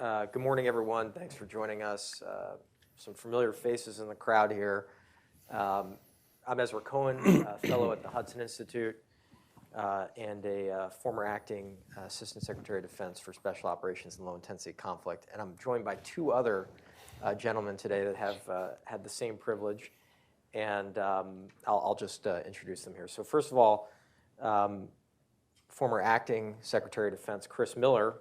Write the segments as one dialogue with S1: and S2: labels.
S1: Good morning, everyone. Thanks for joining us. Some familiar faces in the crowd here. I'm Ezra Cohen, fellow at the Hudson Institute, and a former acting Assistant Secretary of Defense for Special Operations and Low Intensity Conflict. And I'm joined by two other gentlemen today that have had the same privilege. And I'll just introduce them here. So first of all, former acting Secretary of Defense Chris Miller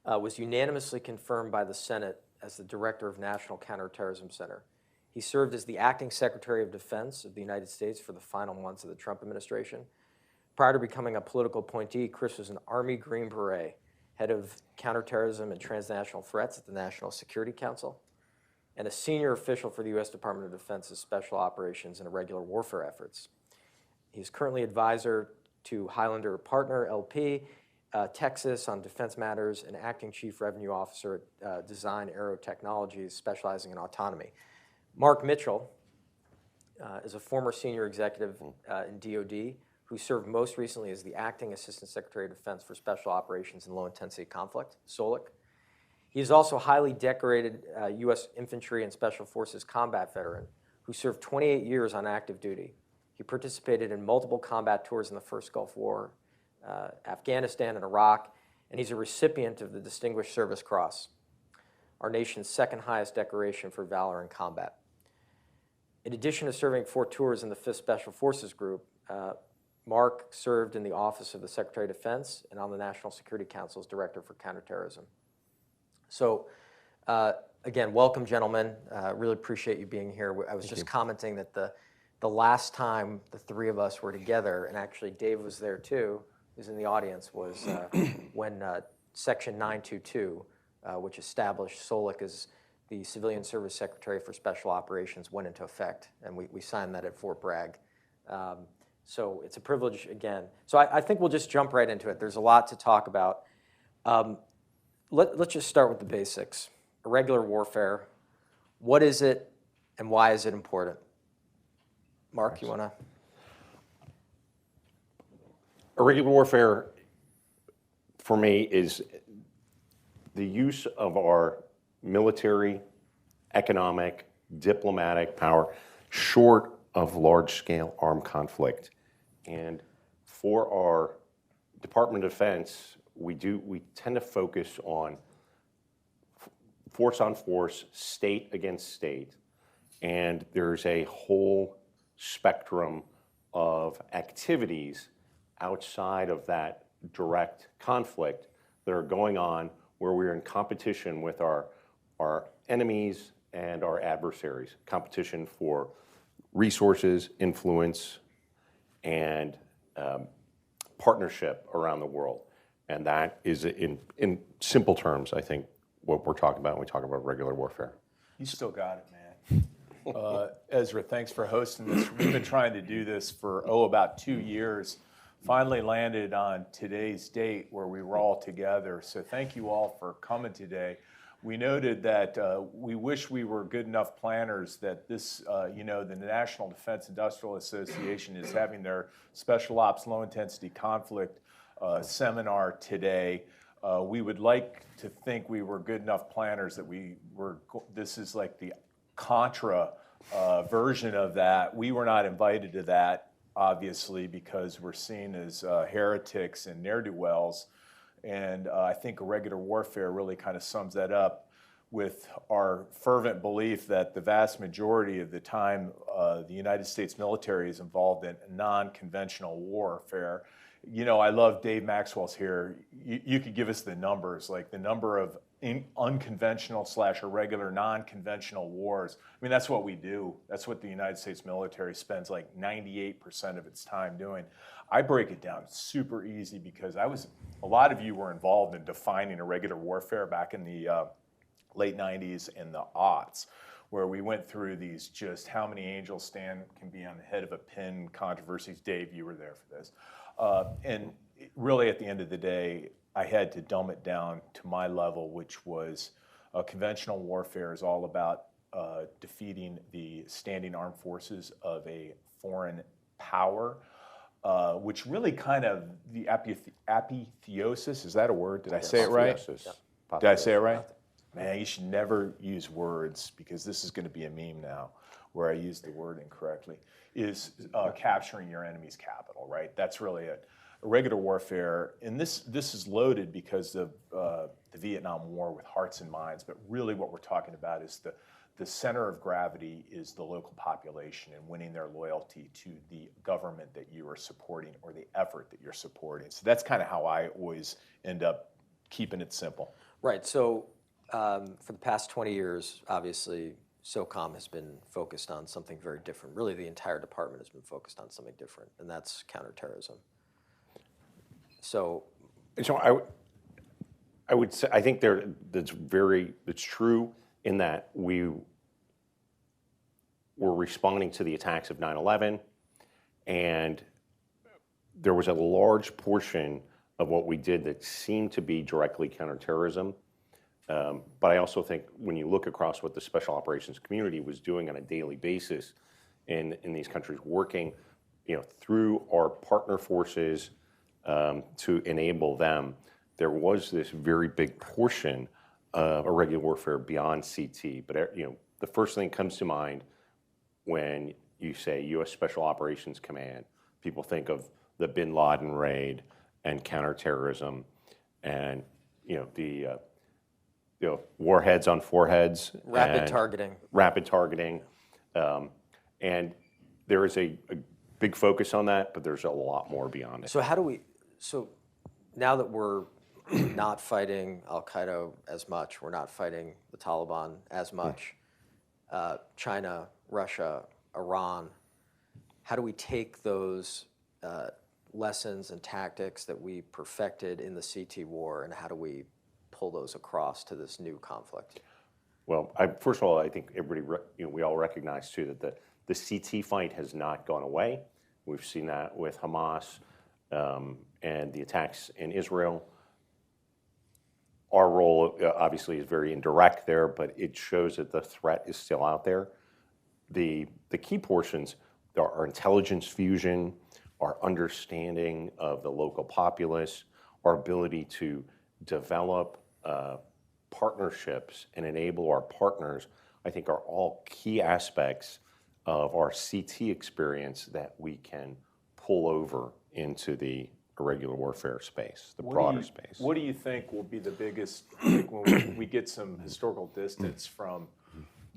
S1: was unanimously confirmed by the Senate as the Director of National Counterterrorism Center. He served as the acting Secretary of Defense of the United States for the final months of the Trump administration. Prior to becoming a political appointee, Chris was an Army Green Beret, head of counterterrorism and transnational threats at the National Security Council, and a senior official for the U.S. Department of Defense's Special Operations and Irregular Warfare efforts. He's currently advisor to Highlander Partner, LP, Texas on defense matters, and acting chief revenue officer at Design Aero Technologies, specializing in autonomy. Mark Mitchell is a former senior executive in DOD who served most recently as the acting Assistant Secretary of Defense for Special Operations and Low Intensity Conflict, SOLIC. He is also a highly decorated U.S. Infantry and Special Forces combat veteran who served 28 years on active duty. He participated in multiple combat tours in the first Gulf War, Afghanistan and Iraq, and he's a recipient of the Distinguished Service Cross, our nation's second highest decoration for valor in combat. In addition to serving 4 tours in the 5th Special Forces Group, Mark served in the Office of the Secretary of Defense and on the National Security Council's Director for Counterterrorism. So, again, welcome, gentlemen. Really appreciate you being here. I was just commenting that the last time the three of us were together, and actually Dave was there too, who's in the audience, was when Section 922, which established SOLIC as the Civilian Service Secretary for Special Operations, went into effect, and we signed that at Fort Bragg. So it's a privilege again. So I think we'll just jump right into it. There's a lot to talk about. Let's just start with the basics. Irregular warfare, what is it and why is it important? Mark, you want to?
S2: Irregular warfare, for me, is the use of our military, economic, diplomatic power short of large-scale armed conflict. And for our Department of Defense, we tend to focus on force on force, state against state, and there's a whole spectrum of activities outside of that direct conflict that are going on where we're in competition with our enemies and our adversaries, competition for resources, influence, and partnership around the world. And that is, in simple terms, I think, what we're talking about when we talk about regular warfare.
S3: You still got it, man. Ezra, thanks for hosting this. We've been trying to do this for, about 2 years. Finally landed on today's date where we were all together. So thank you all for coming today. We noted that we wish we were good enough planners that this, the National Defense Industrial Association is having their Special Ops Low Intensity Conflict seminar today. We would like to think we were good enough planners that this is like the Contra version of that. We were not invited to that, obviously, because we're seen as heretics and ne'er-do-wells. And I think irregular warfare really kind of sums that up with our fervent belief that the vast majority of the time the United States military is involved in non-conventional warfare. You know, I love Dave Maxwell's here. You could give us the numbers, like the number of unconventional / irregular non-conventional wars. I mean, that's what we do. That's what the United States military spends like 98% of its time doing. I break it down super easy because a lot of you were involved in defining irregular warfare back in the late 90s and the aughts, where we went through these just how many angels can be on the head of a pin controversies. Dave, you were there for this. And really at the end of the day, I had to dumb it down to my level, which was conventional warfare is all about defeating the standing armed forces of a foreign power, which really kind of the apotheosis, is that a word? Did I say it right? Did I say it right? Man, you should never use words, because this is going to be a meme now where I use the word incorrectly, is capturing your enemy's capital, right? That's really it. Irregular warfare, and this is loaded because of the Vietnam War with hearts and minds, but really what we're talking about is the center of gravity is the local population and winning their loyalty to the government that you are supporting or the effort that you're supporting. So that's kind of how I always end up keeping it simple.
S1: Right. So for the past 20 years, obviously, SOCOM has been focused on something very different. Really, the entire department has been focused on something different, and that's counterterrorism. So
S2: I would say, I think it's true in that we were responding to the attacks of 9/11, and there was a large portion of what we did that seemed to be directly counterterrorism. But I also think when you look across what the special operations community was doing on a daily basis in these countries, working through our partner forces to enable them, there was this very big portion of irregular warfare beyond CT. But the first thing that comes to mind when you say U.S. Special Operations Command, people think of the Bin Laden raid and counterterrorism, and the warheads on foreheads,
S1: rapid targeting,
S2: and there is a big focus on that, but there's a lot more beyond it.
S1: So so now that we're not fighting Al-Qaeda as much, we're not fighting the Taliban as much, China, Russia, Iran, how do we take those lessons and tactics that we perfected in the CT war, and how do we pull those across to this new conflict?
S2: Well, first of all, I think everybody, we all recognize too that the CT fight has not gone away. We've seen that with Hamas and the attacks in Israel. Our role obviously is very indirect there, but it shows that the threat is still out there. The key portions are our intelligence fusion, our understanding of the local populace, our ability to develop partnerships and enable our partners, I think are all key aspects of our CT experience that we can pull over into the irregular warfare space, the broader space.
S3: What do you think will be the biggest, like when we get some historical distance from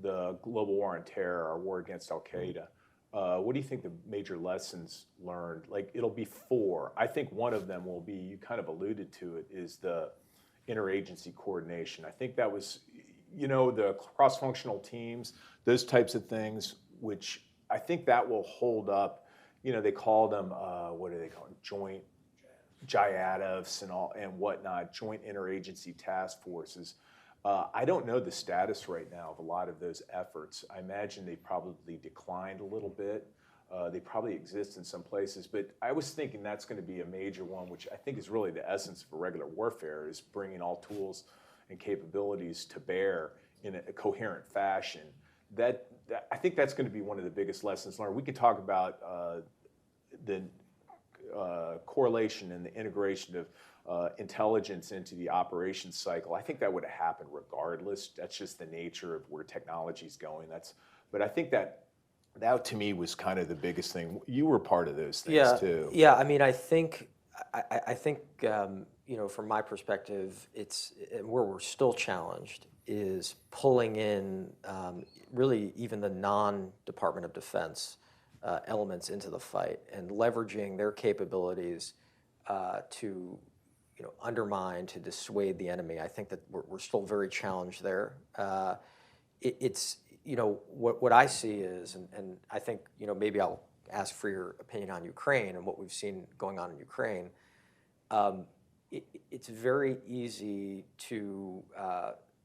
S3: the global war on terror, our war against Al-Qaeda, what do you think the major lessons learned? Like, it'll be 4. I think one of them will be, you kind of alluded to it, is the interagency coordination. I think that was, the cross-functional teams, those types of things, which I think that will hold up. They call them, what do they call them? Joint JIADFs and whatnot, joint interagency task forces. I don't know the status right now of a lot of those efforts. I imagine they probably declined a little bit. They probably exist in some places, but I was thinking that's going to be a major one, which I think is really the essence of irregular warfare, is bringing all tools and capabilities to bear in a coherent fashion. I think that's going to be one of the biggest lessons learned. We could talk about the correlation and the integration of intelligence into the operations cycle. I think that would have happened regardless. That's just the nature of where technology is going. But I think that to me was kind of the biggest thing. You were part of those things too.
S1: Yeah. I mean, I think from my perspective, it's where we're still challenged is pulling in really even the non-Department of Defense elements into the fight and leveraging their capabilities to undermine, to dissuade the enemy. I think that we're still very challenged there. What I see is, and I think maybe I'll ask for your opinion on Ukraine and what we've seen going on in Ukraine. It's very easy to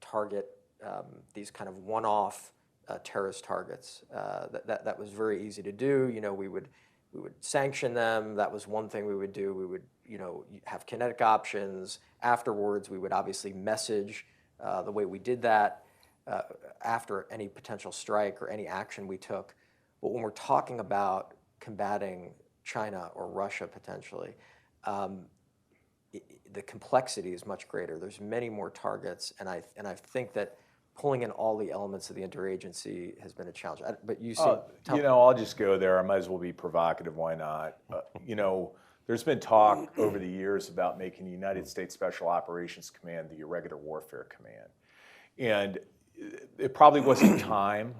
S1: target these kind of one-off terrorist targets. That was very easy to do. We would sanction them. That was one thing we would do. We would have kinetic options. Afterwards, we would obviously message the way we did that after any potential strike or any action we took. But when we're talking about combating China or Russia potentially, the complexity is much greater. There's many more targets, and I think that pulling in all the elements of the interagency has been a challenge. But you see,
S3: I'll just go there. I might as well be provocative. Why not? There's been talk over the years about making the United States Special Operations Command the Irregular Warfare Command. And it probably wasn't time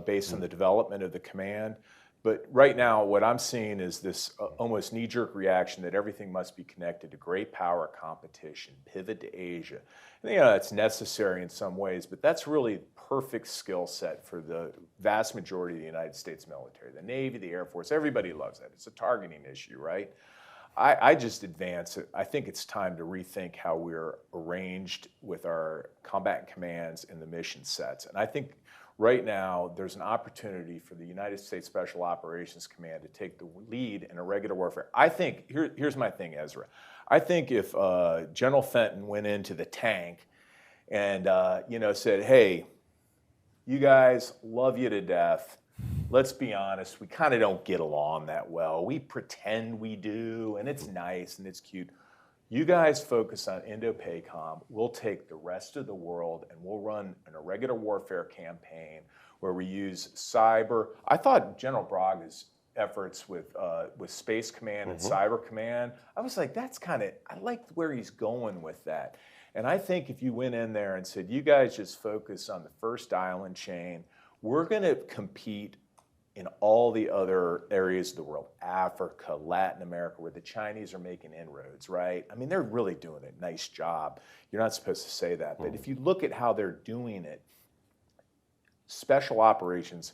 S3: based on the development of the command. But right now, what I'm seeing is this almost knee-jerk reaction that everything must be connected to great power competition, pivot to Asia. And, it's necessary in some ways, but that's really perfect skill set for the vast majority of the United States military. The Navy, the Air Force, everybody loves that. It's a targeting issue, right? I just advance it. I think it's time to rethink how we're arranged with our combatant commands and the mission sets. And I think right now there's an opportunity for the United States Special Operations Command to take the lead in irregular warfare. I think, here's my thing, Ezra. I think if General Fenton went into the tank and said, hey, you guys, love you to death. Let's be honest, we kind of don't get along that well. We pretend we do, and it's nice and it's cute. You guys focus on Indo-PACOM. We'll take the rest of the world and we'll run an irregular warfare campaign where we use cyber. I thought General Braga's efforts with Space Command and Cyber Command, I was like, I liked where he's going with that. And I think if you went in there and said, you guys just focus on the first island chain, we're going to compete in all the other areas of the world, Africa, Latin America, where the Chinese are making inroads, right? I mean, they're really doing a nice job. You're not supposed to say that, but if you look at how they're doing it, special operations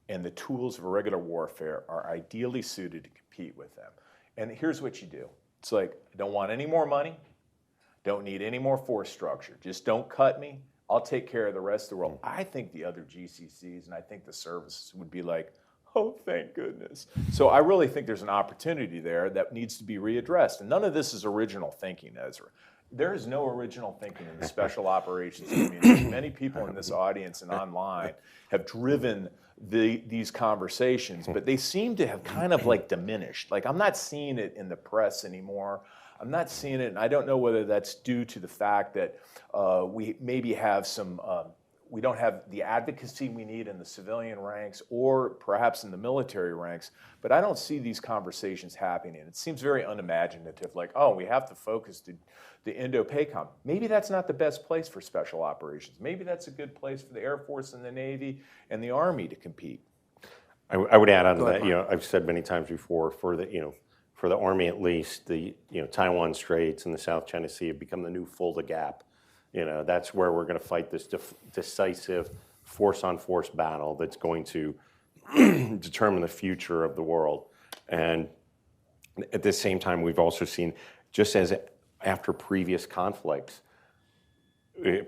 S3: and the tools of irregular warfare are ideally suited to compete with them. And here's what you do. It's like, I don't want any more money, don't need any more force structure, just don't cut me. I'll take care of the rest of the world. I think the other GCCs and I think the services would be like, oh, thank goodness. So I really think there's an opportunity there that needs to be readdressed. And none of this is original thinking, Ezra. There is no original thinking in the special operations community. Many people in this audience and online have driven these conversations, but they seem to have kind of like diminished. Like, I'm not seeing it in the press anymore. I'm not seeing it, and I don't know whether that's due to the fact that we maybe have we don't have the advocacy we need in the civilian ranks or perhaps in the military ranks, but I don't see these conversations happening. It seems very unimaginative, like, oh, we have to focus the Indo-PACOM. Maybe that's not the best place for special operations. Maybe that's a good place for the Air Force and the Navy and the Army to compete.
S2: I would add on to that, I've said many times before, for the Army at least, the Taiwan Straits and the South China Sea have become the new Fulda Gap. That's where we're going to fight this decisive force-on-force battle that's going to determine the future of the world. And at the same time, we've also seen, just as after previous conflicts,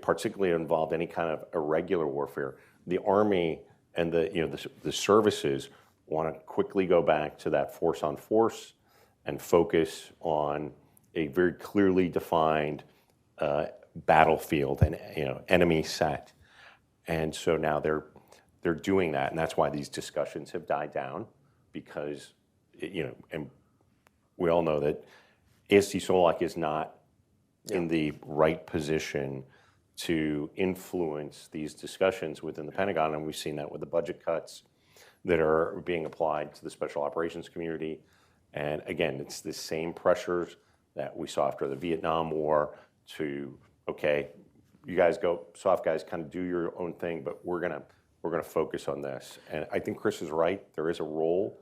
S2: particularly involved any kind of irregular warfare, the Army and the services want to quickly go back to that force-on-force and focus on a very clearly defined battlefield and enemy set. And so now they're doing that, and that's why these discussions have died down, because and we all know that ASD SO is not in the right position to influence these discussions within the Pentagon, and we've seen that with the budget cuts that are being applied to the special operations community. And again, it's the same pressures that we saw after the Vietnam War to, okay, you guys go, soft guys, kind of do your own thing, but we're gonna focus on this. And I think Chris is right. There is a role,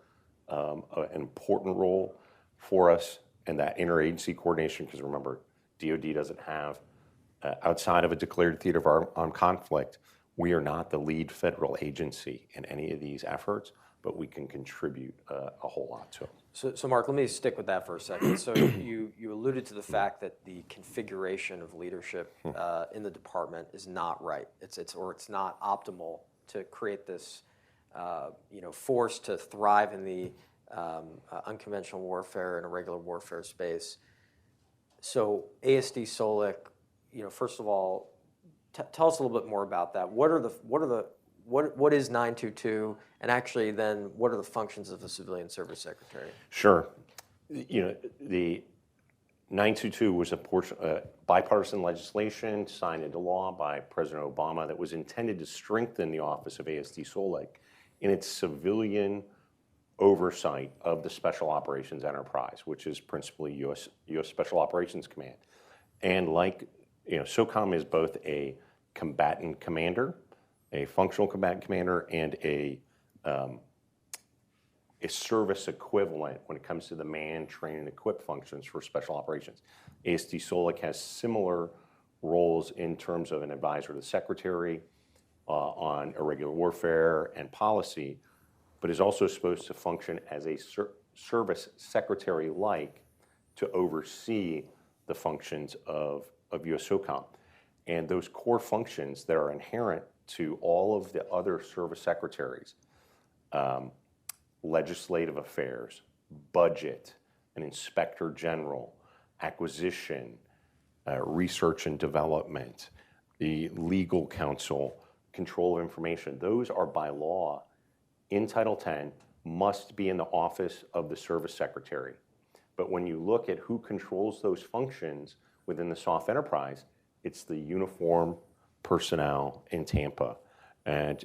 S2: an important role for us in that interagency coordination, because remember, DoD doesn't have, outside of a declared theater of armed conflict, we are not the lead federal agency in any of these efforts, but we can contribute a whole lot to it.
S1: So Mark, let me stick with that for a second. So you alluded to the fact that the configuration of leadership in the department is not right. It's not optimal to create this force to thrive in the unconventional warfare and irregular warfare space. So ASD SO, first of all, tell us a little bit more about that. What is 922, and actually then what are the functions of the Civilian Service Secretary?
S2: Sure. The 922 was a portion, bipartisan legislation signed into law by President Obama that was intended to strengthen the office of ASD SO in its civilian oversight of the Special Operations Enterprise, which is principally U.S. Special Operations Command. And like, SOCOM is both a combatant commander, a functional combatant commander, and a service equivalent when it comes to the man, train, and equip functions for special operations. ASD SO has similar roles in terms of an advisor to the Secretary on irregular warfare and policy, but is also supposed to function as a service secretary-like to oversee the functions of U.S. SOCOM. And those core functions that are inherent to all of the other service secretaries, legislative affairs, budget, an inspector general, acquisition, research and development, the legal counsel, control of information, those are by law in Title 10 must be in the office of the service secretary. But when you look at who controls those functions within the SOF enterprise, it's the uniform personnel in Tampa. And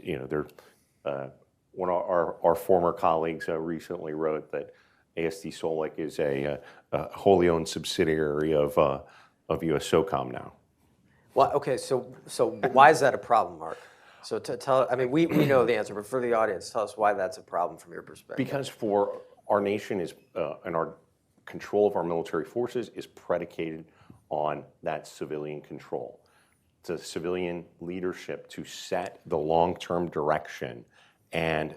S2: one of our former colleagues recently wrote that ASD SO is a wholly owned subsidiary of U.S. SOCOM now.
S1: Well, okay, so why is that a problem, Mark? So tell, I mean, we know the answer, but for the audience, tell us why that's a problem from your perspective.
S2: Because for our nation is, and our control of our military forces is predicated on that civilian control. It's a civilian leadership to set the long-term direction and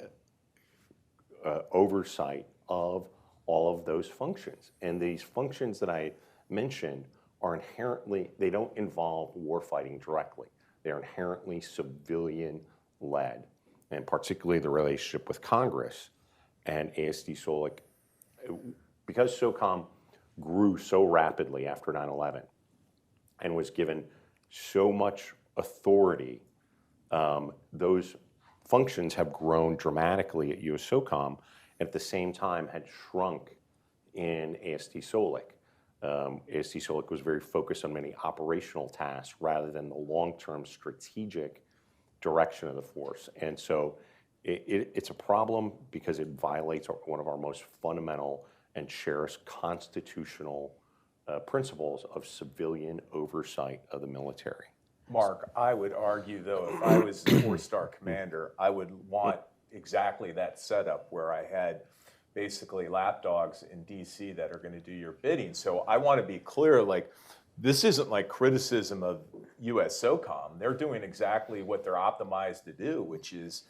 S2: oversight of all of those functions. And these functions that I mentioned are inherently, they don't involve warfighting directly. They're inherently civilian-led, and particularly the relationship with Congress and ASD SO. Because SOCOM grew so rapidly after 9/11 and was given so much authority, those functions have grown dramatically at U.S. SOCOM, and at the same time had shrunk in ASD SO. ASD SO was very focused on many operational tasks rather than the long-term strategic direction of the force. And so it's a problem because it violates one of our most fundamental and cherished constitutional principles of civilian oversight of the military.
S3: Mark, I would argue, though, if I was a four-star commander, I would want exactly that setup where I had basically lapdogs in D.C. that are going to do your bidding. So I want to be clear, this isn't like criticism of U.S. SOCOM. They're doing exactly what they're optimized to do, which is,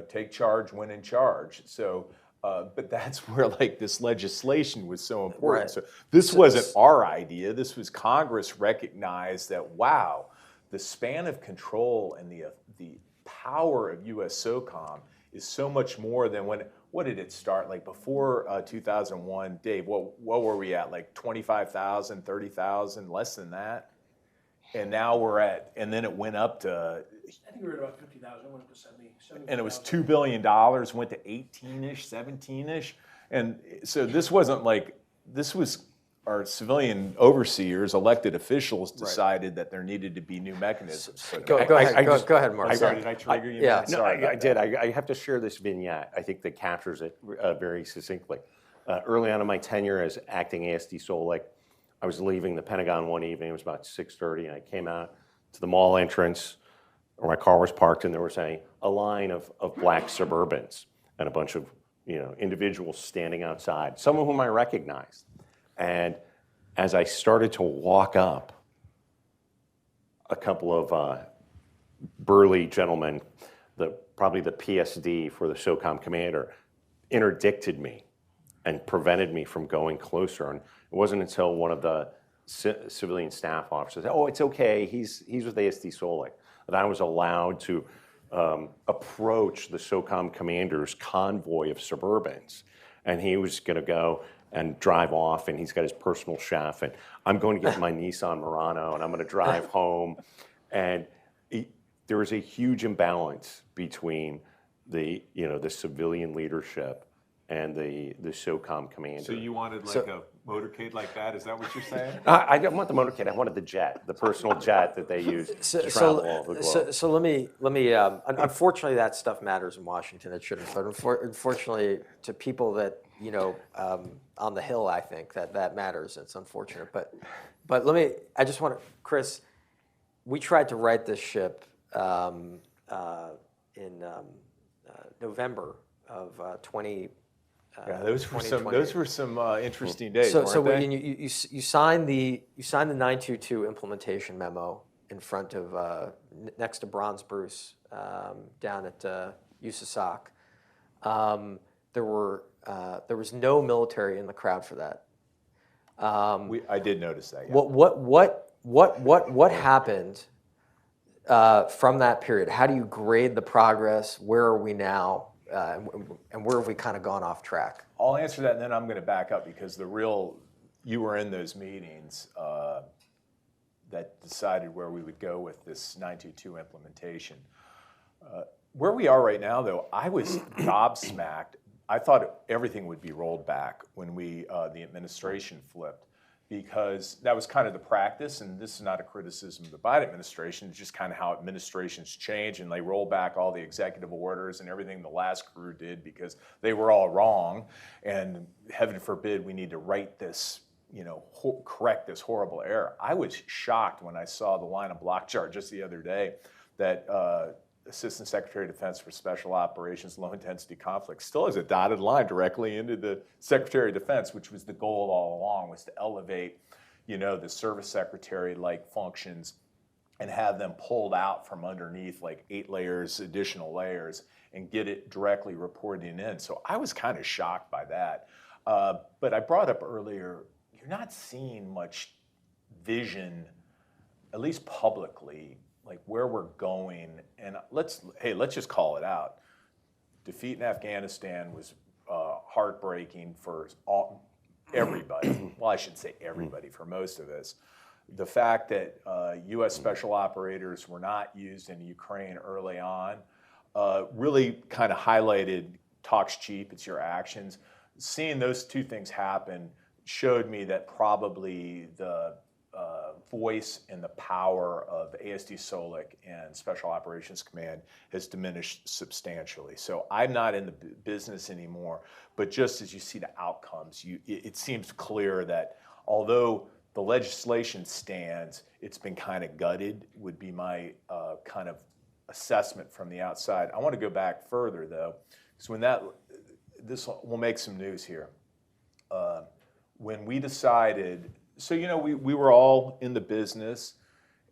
S3: take charge when in charge. So, but that's where this legislation was so important.
S1: Right.
S3: So this wasn't our idea. This was Congress recognized that, wow, the span of control and the power of U.S. SOCOM is so much more than what did it start? Before 2001, Dave, what were we at? 25,000, 30,000, less than that? And now we're at, and then it went up to,
S4: I think we were at about 50,000, it went up to 70.
S3: and it was $2 billion, went to 18-ish, 17-ish. And so this wasn't this was our civilian overseers, elected officials decided that there needed to be new mechanisms.
S1: Go ahead, Mark.
S3: Sorry, did I trigger you?
S1: Yeah.
S2: No, I did. I have to share this vignette. I think that captures it very succinctly. Early on in my tenure as acting ASD SO, I was leaving the Pentagon one evening. It was about 6:30, and I came out to the mall entrance where my car was parked, and there was a line of black Suburbans and a bunch of individuals standing outside, some of whom I recognized. And as I started to walk up, a couple of burly gentlemen, probably the PSD for the SOCOM commander, interdicted me and prevented me from going closer. And it wasn't until one of the civilian staff officers said, "Oh, it's okay, he's with ASD SO," that I was allowed to approach the SOCOM commander's convoy of Suburbans. And he was going to go and drive off, and he's got his personal chef, and I'm going to get my Nissan Murano, and I'm going to drive home. And there was a huge imbalance between the civilian leadership and the SOCOM commander.
S3: So you wanted motorcade like that? Is that what you're saying?
S2: I didn't want the motorcade. I wanted the jet, the personal jet that they use to travel all over the globe.
S1: So let me. Unfortunately, that stuff matters in Washington. It shouldn't, but unfortunately, to people that on the Hill, I think that matters. It's unfortunate, but let me. I just want to, Chris. We tried to right this ship in November of 20.
S3: Yeah, those were some
S1: 2020.
S3: interesting days.
S1: So
S3: weren't they?
S1: when you signed the 922 implementation memo in front of next to Bronze Bruce down at USASOC. There was no military in the crowd for that.
S3: I did notice that. Yeah.
S1: What happened from that period? How do you grade the progress? Where are we now? And where have we kind of gone off track?
S3: I'll answer that, and then I'm going to back up because you were in those meetings that decided where we would go with this 922 implementation. Where we are right now, though, I was gobsmacked. I thought everything would be rolled back when the administration flipped, because that was kind of the practice, and this is not a criticism of the Biden administration, it's just kind of how administrations change, and they roll back all the executive orders and everything the last crew did because they were all wrong, and heaven forbid we need to right this, correct this horrible error. I was shocked when I saw the line of block chart just the other day that Assistant Secretary of Defense for Special Operations, Low Intensity Conflicts, still has a dotted line directly into the Secretary of Defense, which was the goal all along, was to elevate, the service secretary-like functions and have them pulled out from underneath like 8 layers, additional layers, and get it directly reporting in. So I was kind of shocked by that. But I brought up earlier, you're not seeing much vision, at least publicly, like where we're going, and let's just call it out. Defeat in Afghanistan was heartbreaking for everybody. Well, I should say everybody, for most of us. The fact that U.S. special operators were not used in Ukraine early on really kind of highlighted talk's cheap, it's your actions. Seeing those two things happen showed me that probably the voice and the power of ASD SO and Special Operations Command has diminished substantially. So I'm not in the business anymore, but just as you see the outcomes, it seems clear that although the legislation stands, it's been kind of gutted, would be my kind of assessment from the outside. I want to go back further, though, because this will make some news here. When we decided, so we were all in the business,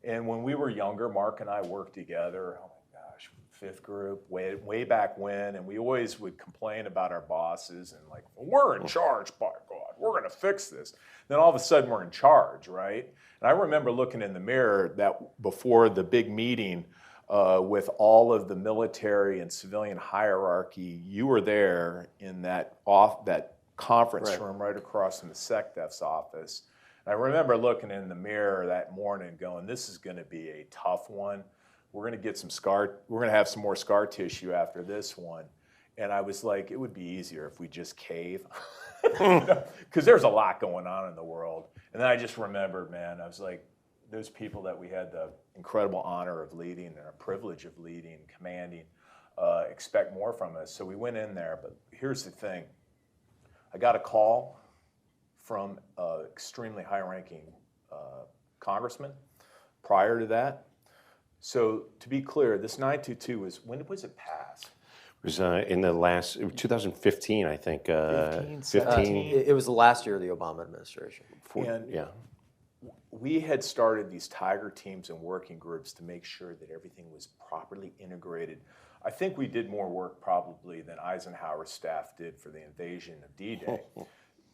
S3: and when we were younger, Mark and I worked together, oh my gosh, 5th group, way back when, and we always would complain about our bosses and like, we're in charge, by God, we're going to fix this. Then all of a sudden we're in charge, right? And I remember looking in the mirror that before the big meeting with all of the military and civilian hierarchy, you were there in that conference room right across from the SecDef's office. And I remember looking in the mirror that morning going, this is going to be a tough one. We're going to have some more scar tissue after this one. And I was like, it would be easier if we just cave. Because there's a lot going on in the world. And then I just remembered, man, I was like, those people that we had the incredible honor of leading and our privilege of leading, commanding, expect more from us. So we went in there. But here's the thing. I got a call from an extremely high-ranking congressman prior to that. So to be clear, this 922 when was it passed?
S2: It was in the last 2015, I think.
S3: 15.
S1: It was the last year of the Obama administration.
S2: Yeah.
S3: We had started these Tiger teams and working groups to make sure that everything was properly integrated. I think we did more work probably than Eisenhower's staff did for the invasion of D-Day.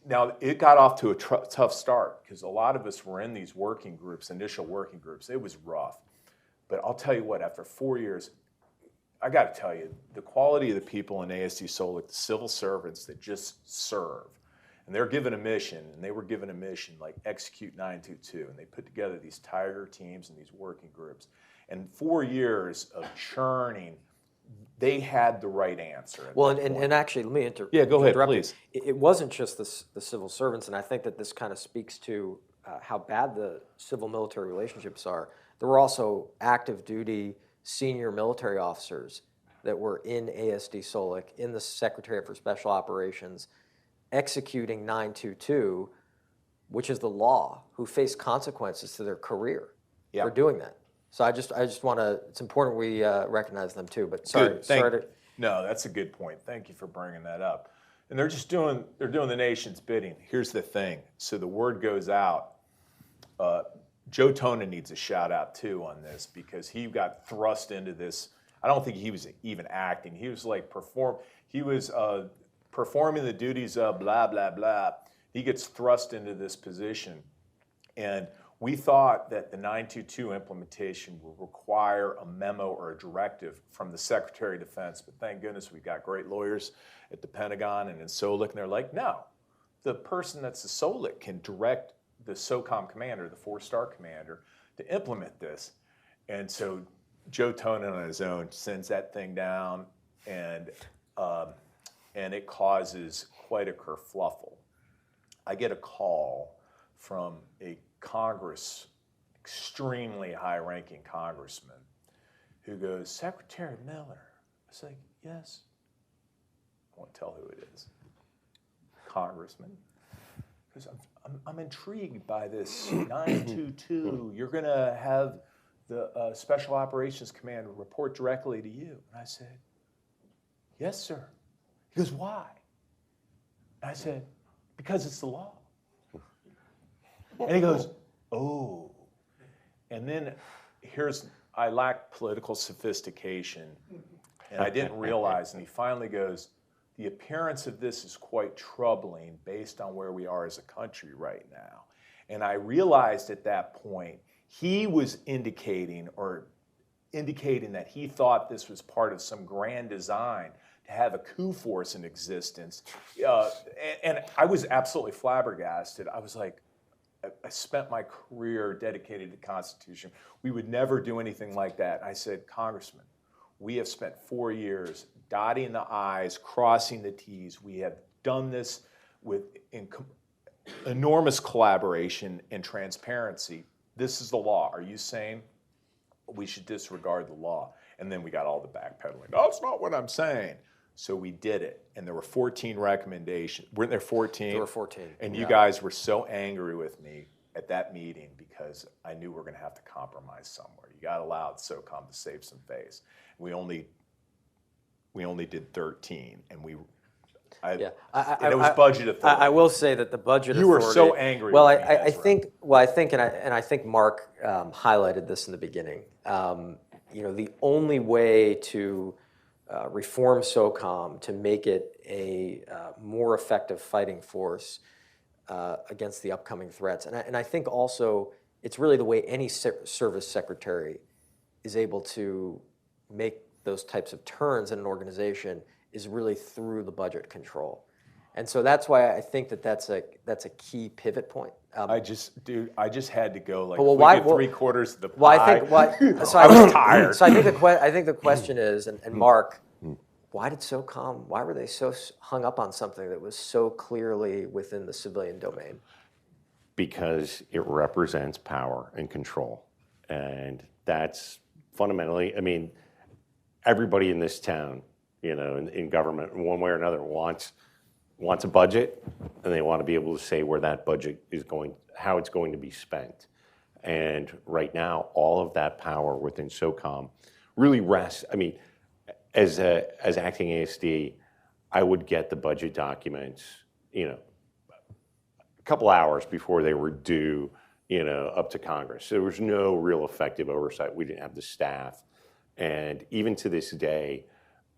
S3: Now, it got off to a tough start because a lot of us were in these working groups, initial working groups. It was rough. But I'll tell you what, after 4 years, I got to tell you, the quality of the people in ASD SO, the civil servants that just serve, and they're given a mission, and they were given a mission like execute 922, and they put together these Tiger teams and these working groups. And 4 years of churning they had the right answer.
S1: Well, and actually, let me
S3: Yeah, go ahead,
S1: interrupt you.
S3: please.
S1: It wasn't just the civil servants, and I think that this kind of speaks to how bad the civil-military relationships are. There were also active duty senior military officers that were in ASD SOLIC, in the Secretariat for Special Operations, executing 922, which is the law, who faced consequences to their career for doing that. So I just want to, it's important we recognize them too, but sorry.
S3: No, that's a good point. Thank you for bringing that up. And they're doing the nation's bidding. Here's the thing. So the word goes out. Joe Tonin needs a shout out too on this because he got thrust into this. I don't think he was even acting. He was like performing the duties of blah, blah, blah. He gets thrust into this position. And we thought that the 922 implementation would require a memo or a directive from the Secretary of Defense, but thank goodness we've got great lawyers at the Pentagon and in SOLIC, and they're like, no, the person that's the SOLIC can direct the SOCOM commander, the 4-star commander, to implement this. And so Joe Tonin on his own sends that thing down, and it causes quite a kerfluffle. I get a call from a extremely high-ranking congressman who goes, Secretary Miller. I was like, yes. I won't tell who it is. Congressman. Because I'm intrigued by this 922. You're going to have the Special Operations Commander report directly to you. And I said, yes, sir. He goes, why? And I said, because it's the law. And he goes, oh. And then I lack political sophistication, and I didn't realize, and he finally goes, the appearance of this is quite troubling based on where we are as a country right now. And I realized at that point, he was indicating that he thought this was part of some grand design to have a coup force in existence. And I was absolutely flabbergasted. I was like, I spent my career dedicated to the Constitution. We would never do anything like that. I said, Congressman, we have spent 4 years dotting the I's, crossing the T's. We have done this with enormous collaboration and transparency. This is the law. Are you saying we should disregard the law? And then we got all the backpedaling. That's not what I'm saying. So we did it, and there were 14 recommendations. Weren't there 14?
S1: There were 14.
S3: And you guys were so angry with me at that meeting because I knew we were going to have to compromise somewhere. You got to allow SOCOM to save some face. We only did 13, and it was budget authority.
S1: I will say that the budget
S3: you
S1: authority.
S3: were so angry.
S1: Well,
S3: with me,
S1: I think Mark highlighted this in the beginning. The only way to reform SOCOM to make it a more effective fighting force against the upcoming threats. And I think also it's really the way any service secretary is able to make those types of turns in an organization is really through the budget control. And so that's why I think that's a key pivot point.
S3: I just had to go. Like,
S1: well,
S3: we
S1: why?
S3: get 3/4 of the pie.
S1: Well, I was tired. So I think the question is, and Mark, why were they so hung up on something that was so clearly within the civilian domain?
S2: Because it represents power and control. And that's fundamentally, everybody in this town, in government, in one way or another, wants a budget, and they want to be able to say where that budget is going, how it's going to be spent. And right now, all of that power within SOCOM really rests. As acting ASD, I would get the budget documents, a couple hours before they were due, up to Congress. There was no real effective oversight. We didn't have the staff. And even to this day,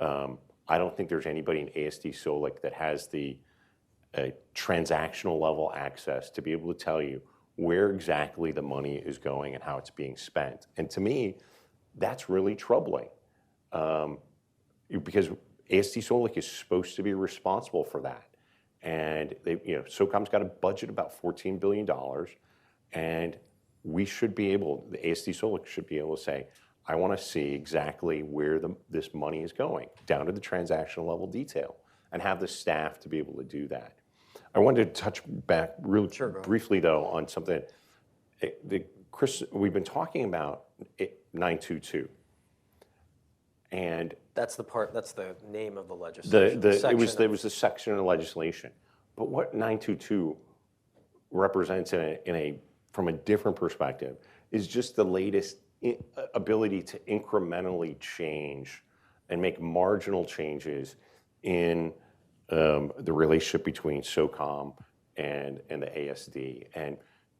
S2: I don't think there's anybody in ASD SOLIC that has the transactional level access to be able to tell you where exactly the money is going and how it's being spent. And to me, that's really troubling. Because ASD SOLIC is supposed to be responsible for that. And SOCOM's got a budget about $14 billion, and we should be able, the ASD SOLIC should be able to say, I want to see exactly where this money is going, down to the transactional level detail, and have the staff to be able to do that. I wanted to touch back real briefly, though, on something. Chris, we've been talking about 922. And
S1: that's the name of the legislation.
S2: It was the section of the legislation. But what 922 represents from a different perspective is just the latest ability to incrementally change and make marginal changes in the relationship between SOCOM and the ASD. And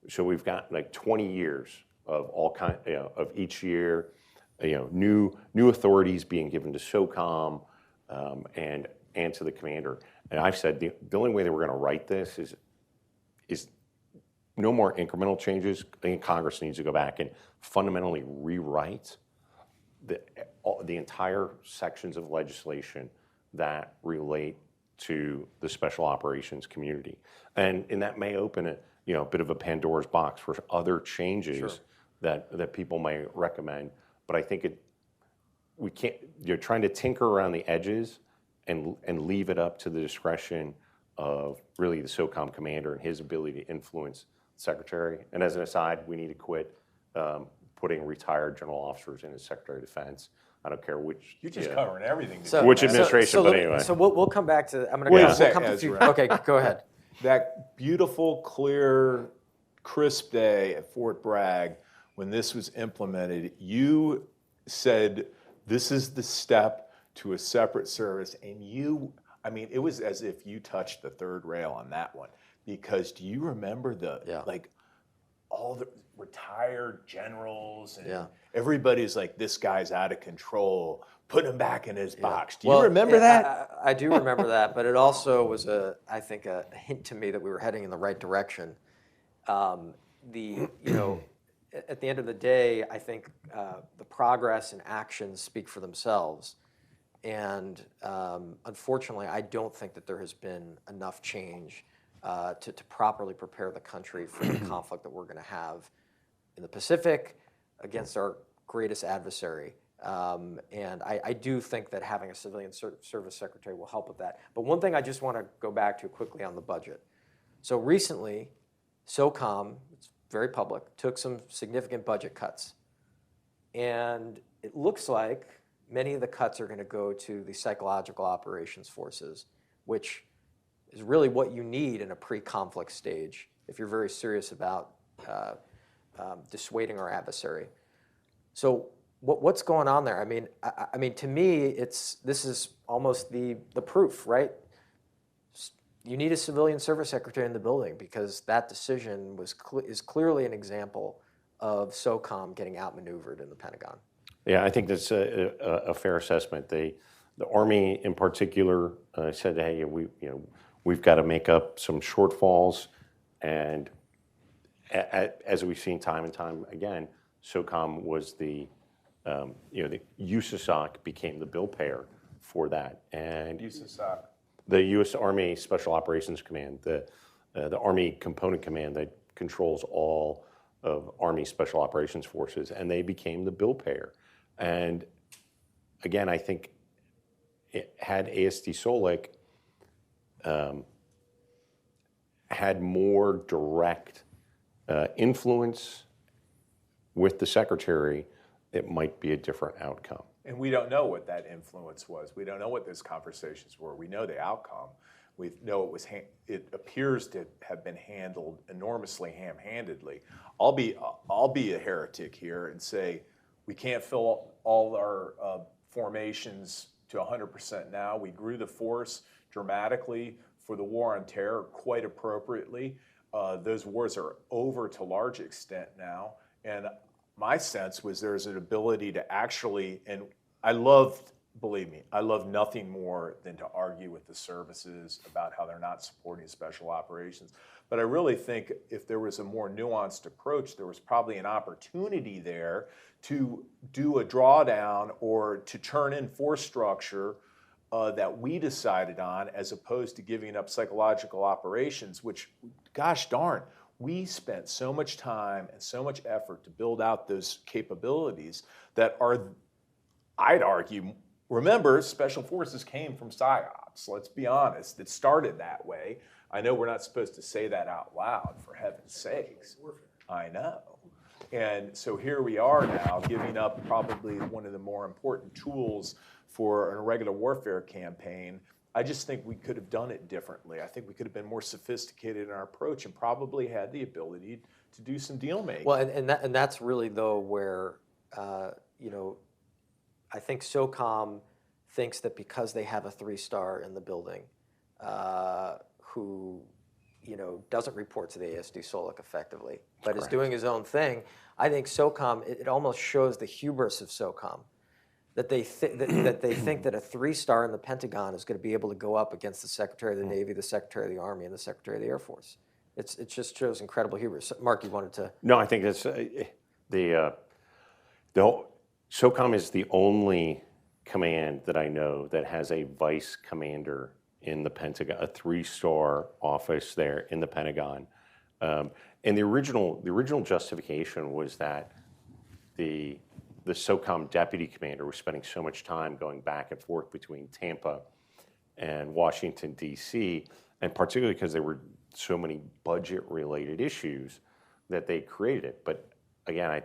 S2: so we've got like 20 years of of each year, new authorities being given to SOCOM and to the commander. And I've said the only way that we're going to write this is no more incremental changes. I think Congress needs to go back and fundamentally rewrite the entire sections of legislation that relate to the special operations community. And that may open a bit of a Pandora's box for other changes that people may recommend. But I think we can't. You're trying to tinker around the edges and leave it up to the discretion of really the SOCOM commander and his ability to influence the secretary. And as an aside, we need to quit putting retired general officers in as Secretary of Defense. I don't care which.
S3: You're just covering everything.
S2: Which administration, but anyway.
S1: So we'll come back to. I'm going to
S3: Wait
S1: go.
S3: a second,
S1: We'll come to
S3: Ezra.
S1: okay, go ahead.
S3: That beautiful, clear, crisp day at Fort Bragg, when this was implemented, you said this is the step to a separate service, and it was as if you touched the third rail on that one. Because do you remember all the retired generals and everybody's like, this guy's out of control, put him back in his box. Do you remember that?
S1: I do remember that, but it also was I think a hint to me that we were heading in the right direction. At the end of the day, I think the progress and actions speak for themselves. And unfortunately, I don't think that there has been enough change to properly prepare the country for the conflict that we're going to have in the Pacific against our greatest adversary. And I do think that having a civilian service secretary will help with that. But one thing I just want to go back to quickly on the budget. So recently, SOCOM, it's very public, took some significant budget cuts. And it looks like many of the cuts are going to go to the psychological operations forces, which is really what you need in a pre-conflict stage if you're very serious about dissuading our adversary. So what's going on there? I mean, to me, this is almost the proof, right? You need a civilian service secretary in the building because that decision is clearly an example of SOCOM getting outmaneuvered in the Pentagon.
S2: Yeah, I think that's a fair assessment. The Army, in particular, said, "Hey, we've got to make up some shortfalls," and as we've seen time and time again, SOCOM was the USASOC became the bill payer for that, and
S3: USASOC.
S2: The U.S. Army Special Operations Command, the Army Component Command that controls all of Army Special Operations Forces, and they became the bill payer. And again, I think had ASD SOLIC had more direct influence with the secretary, it might be a different outcome.
S3: And we don't know what that influence was. We don't know what those conversations were. We know the outcome. We know it appears to have been handled enormously ham-handedly. I'll be a heretic here and say we can't fill all our formations to 100% now. We grew the force dramatically for the war on terror, quite appropriately. Those wars are over to a large extent now. And my sense was there's an ability to actually, and believe me, I love nothing more than to argue with the services about how they're not supporting special operations. But I really think if there was a more nuanced approach, there was probably an opportunity there to do a drawdown or to turn in force structure that we decided on as opposed to giving up psychological operations, which, gosh darn, we spent so much time and so much effort to build out those capabilities that are, I'd argue, remember, special forces came from PSYOPs. Let's be honest. It started that way. I know we're not supposed to say that out loud, for heaven's sakes. I know. And so here we are now, giving up probably one of the more important tools for an irregular warfare campaign. I just think we could have done it differently. I think we could have been more sophisticated in our approach and probably had the ability to do some deal making.
S1: Well, and that's really, though, where, you know, I think SOCOM thinks that because they have a 3-star in the building who, you know, doesn't report to the ASD SOLIC effectively, but is doing his own thing, I think SOCOM, it almost shows the hubris of SOCOM, that they think that a 3-star in the Pentagon is going to be able to go up against the Secretary of the Navy, the Secretary of the Army, and the Secretary of the Air Force. It just shows incredible hubris. Mark, you wanted to?
S2: No, I think that's the whole, SOCOM is the only command that I know that has a vice commander in the Pentagon, a 3-star office there in the Pentagon. And the original justification was that the SOCOM deputy commander was spending so much time going back and forth between Tampa and Washington, D.C., and particularly because there were so many budget-related issues that they created it. But again,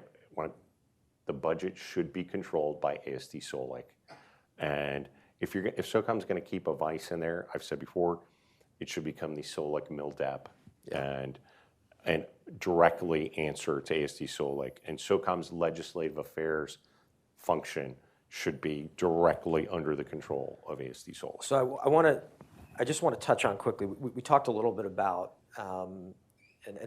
S2: the budget should be controlled by ASD SOLIC. And if SOCOM's going to keep a vice in there, I've said before, it should become the SOLIC MILDEP and directly answer to ASD SOLIC. And SOCOM's legislative affairs function should be directly under the control of ASD SOLIC.
S1: So I just want to touch on quickly. We talked a little bit about, and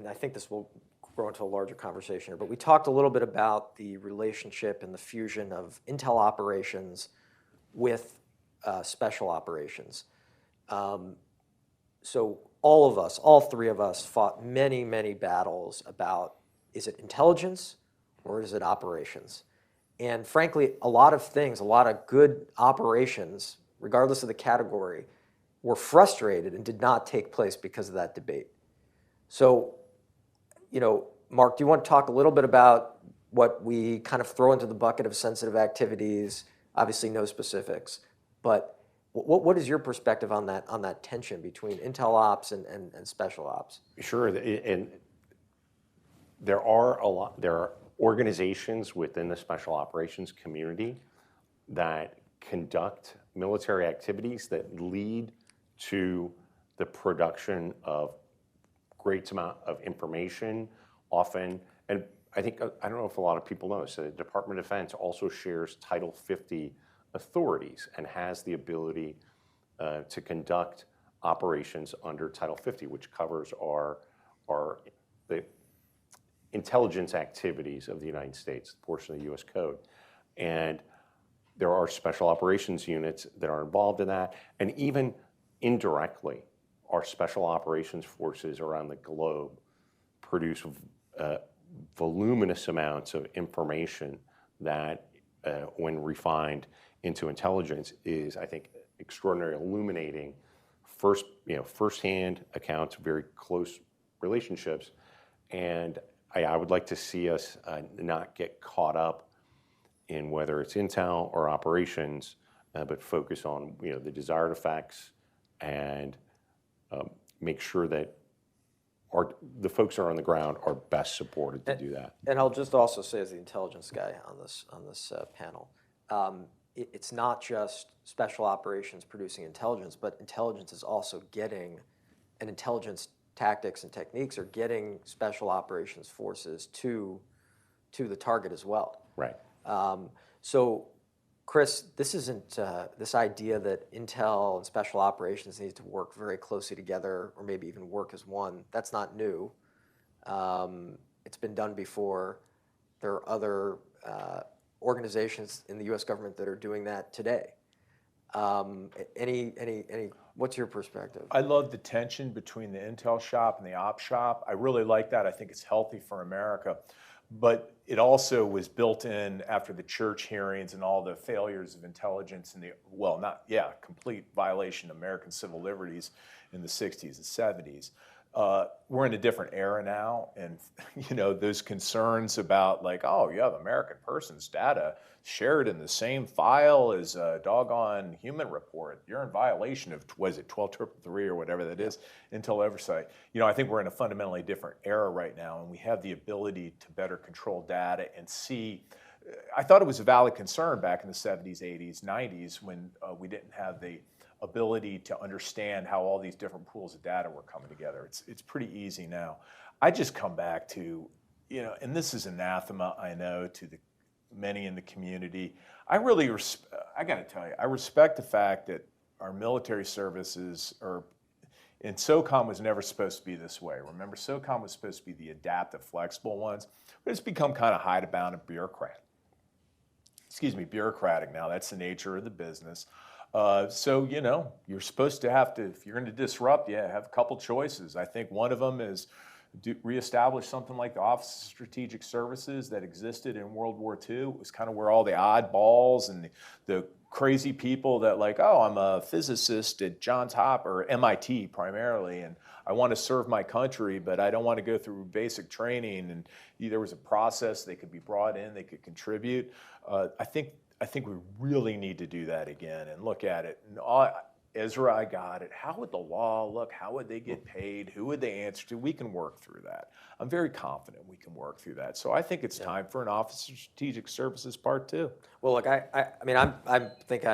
S1: I think this will grow into a larger conversation here, but we talked a little bit about the relationship and the fusion of intel operations with special operations. So all of us, all 3 of us, fought many, many battles about, is it intelligence or is it operations? And frankly, a lot of things, a lot of good operations, regardless of the category, were frustrated and did not take place because of that debate. So, you know, Mark, do you want to talk a little bit about what we kind of throw into the bucket of sensitive activities? Obviously, no specifics, but what is your perspective on that tension between intel ops and special ops?
S2: Sure, and there are organizations within the special operations community that conduct military activities that lead to the production of great amount of information, often, and I don't know if a lot of people know, so the Department of Defense also shares Title 50 authorities and has the ability to conduct operations under Title 50, which covers the intelligence activities of the United States, portion of the U.S. Code. And there are special operations units that are involved in that, and even indirectly, our special operations forces around the globe produce voluminous amounts of information that, when refined into intelligence, is, I think, extraordinarily illuminating. Firsthand accounts, very close relationships, and I would like to see us not get caught up in whether it's intel or operations, but focus on the desired effects and make sure that the folks that are on the ground are best supported to do that.
S1: And I'll just also say, as the intelligence guy on this panel, it's not just special operations producing intelligence, but intelligence is also getting, and intelligence tactics and techniques are getting special operations forces to the target as well.
S2: Right.
S1: So, Chris, this isn't this idea that intel and special operations need to work very closely together, or maybe even work as one. That's not new. It's been done before. There are other organizations in the U.S. government that are doing that today. What's your perspective?
S3: I love the tension between the intel shop and the op shop. I really like that. I think it's healthy for America. But it also was built in after the church hearings and all the failures of intelligence and complete violation of American civil liberties in the 60s and 70s. we're in a different era now, and those concerns about like, oh, you have American person's data shared in the same file as a doggone human report. You're in violation of, was it 12333 or whatever that is, Intel oversight. I think we're in a fundamentally different era right now, and we have the ability to better control data and see. I thought it was a valid concern back in the 70s, 80s, 90s when we didn't have the ability to understand how all these different pools of data were coming together. It's pretty easy now. I just come back to, and this is anathema, I know, to the many in the community. I got to tell you, I respect the fact that our military services and SOCOM was never supposed to be this way. Remember, SOCOM was supposed to be the adaptive, flexible ones, but it's become kind of hidebound and bureaucratic now. That's the nature of the business. So, you're supposed to have to, if you're going to disrupt, have a couple choices. I think one of them is reestablish something like the Office of Strategic Services that existed in World War II. It was kind of where all the oddballs and the crazy people that like, oh, I'm a physicist at Johns Hopkins or MIT primarily, and I want to serve my country, but I don't want to go through basic training. And there was a process, they could be brought in, they could contribute. I think we really need to do that again and look at it. And Ezra, I got it. How would the law look? How would they get paid? Who would they answer to? We can work through that. I'm very confident we can work through that. So I think it's time for an Office of Strategic Services Part 2.
S1: Well, look, I think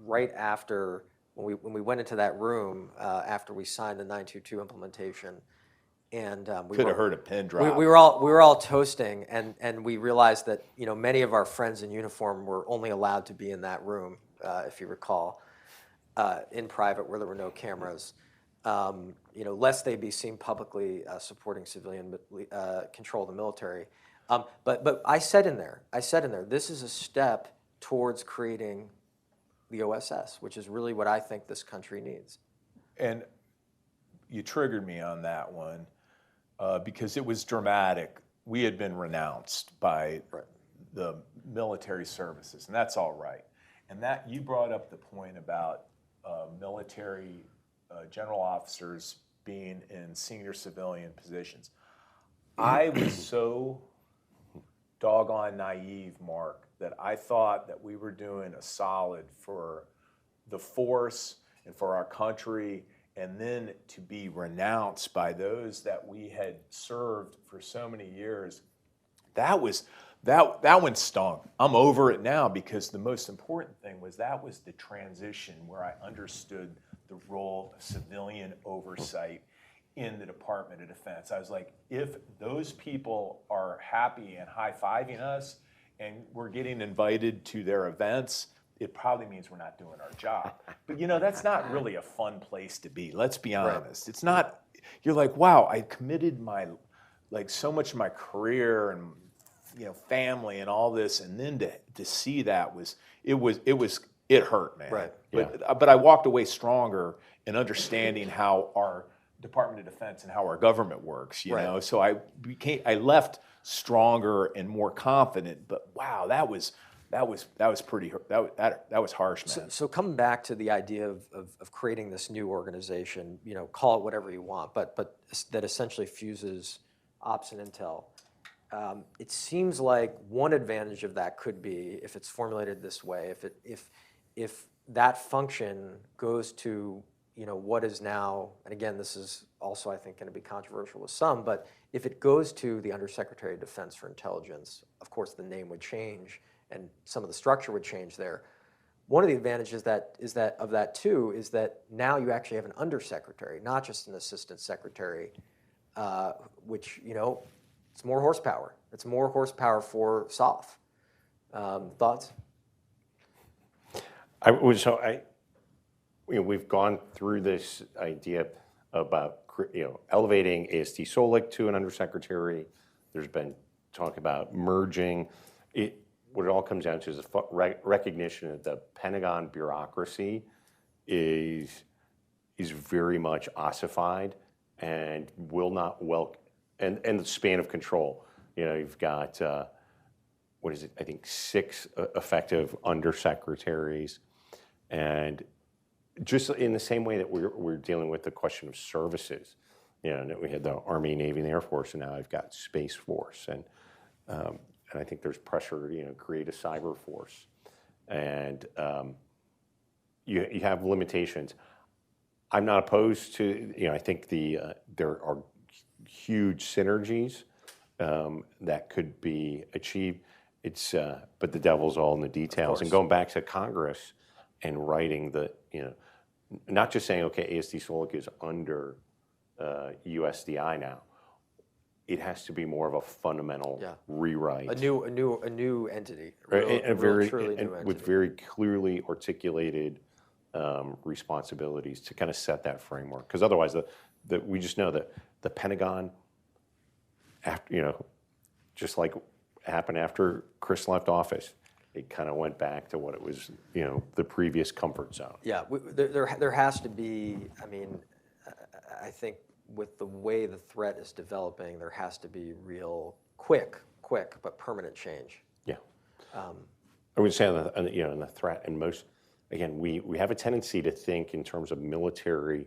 S1: right after when we went into that room after we signed the 922 implementation, and we
S3: could have heard a pin drop.
S1: We were all toasting, and we realized that many of our friends in uniform were only allowed to be in that room, if you recall, in private where there were no cameras, lest they be seen publicly supporting civilian control of the military. But I said in there, this is a step towards creating the OSS, which is really what I think this country needs.
S3: And you triggered me on that one because it was dramatic. We had been renounced by the military services, and that's all right. And that you brought up the point about military general officers being in senior civilian positions. I was so doggone naive, Mark, that I thought that we were doing a solid for the force and for our country, and then to be renounced by those that we had served for so many years. That one stung. I'm over it now because the most important thing was that was the transition where I understood the role of civilian oversight in the Department of Defense. I was like, if those people are happy and high-fiving us and we're getting invited to their events, it probably means we're not doing our job. But that's not really a fun place to be. Let's be honest. It's not. You're like, wow, I committed so much of my career and family and all this, and then to see that it hurt, man. Right. But I walked away stronger in understanding how our Department of Defense and how our government works. You know, so I left stronger and more confident. But wow, that was pretty. That was harsh, man.
S1: So coming back to the idea of creating this new organization, call it whatever you want, but that essentially fuses ops and intel. It seems like one advantage of that could be, if it's formulated this way, if that function goes to what is now, and again, this is also I think going to be controversial with some, but if it goes to the Undersecretary of Defense for Intelligence, of course the name would change and some of the structure would change there. One of the advantages is that now you actually have an undersecretary, not just an assistant secretary, which it's more horsepower. It's more horsepower for SOF. Thoughts?
S2: We've gone through this idea about elevating ASD SO to an undersecretary. There's been talk about merging. What it all comes down to is a recognition that the Pentagon bureaucracy is very much ossified and will not and the span of control. You've got I think 6 effective undersecretaries, and just in the same way that we're dealing with the question of services. That we had the Army, Navy, and Air Force, and now I've got Space Force, and I think there's pressure to create a cyber force, and you have limitations. I'm not opposed to, I think there are huge synergies that could be achieved. But the devil's all in the details. And going back to Congress and writing not just saying, okay, ASD SO is under USDI now. It has to be more of a fundamental rewrite.
S1: A new entity,
S2: Right?
S1: truly new entity.
S2: With very clearly articulated responsibilities to kind of set that framework. Because otherwise, we just know that the Pentagon, after just like happened after Chris left office, it kind of went back to what it was, the previous comfort zone.
S1: Yeah, there has to be. I mean, I think with the way the threat is developing, there has to be real quick but permanent change.
S2: Yeah. I would say in the threat, and again, we have a tendency to think in terms of military.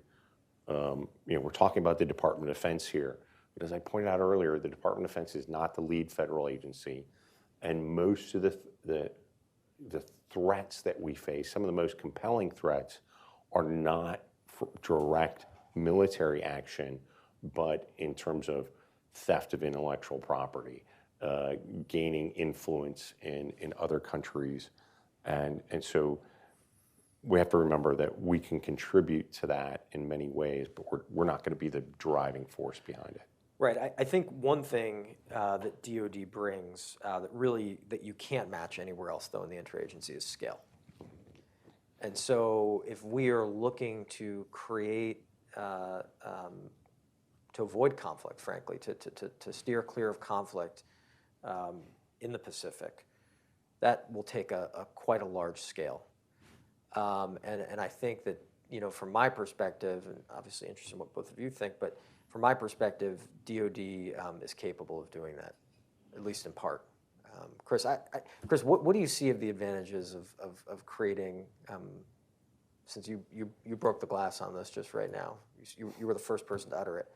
S2: We're talking about the Department of Defense here, but as I pointed out earlier, the Department of Defense is not the lead federal agency, and most of the threats that we face, some of the most compelling threats, are not direct military action, but in terms of theft of intellectual property, gaining influence in other countries, and so we have to remember that we can contribute to that in many ways, but we're not going to be the driving force behind it.
S1: Right. I think one thing that DoD brings that you can't match anywhere else, though, in the interagency is scale. And so if we are looking to create, to avoid conflict, frankly, to steer clear of conflict in the Pacific, that will take quite a large scale. And I think that, from my perspective, and obviously interested in what both of you think, but from my perspective, DoD is capable of doing that, at least in part. Chris, Chris, what do you see of the advantages of creating? Since you broke the glass on this just right now, you were the first person to utter it.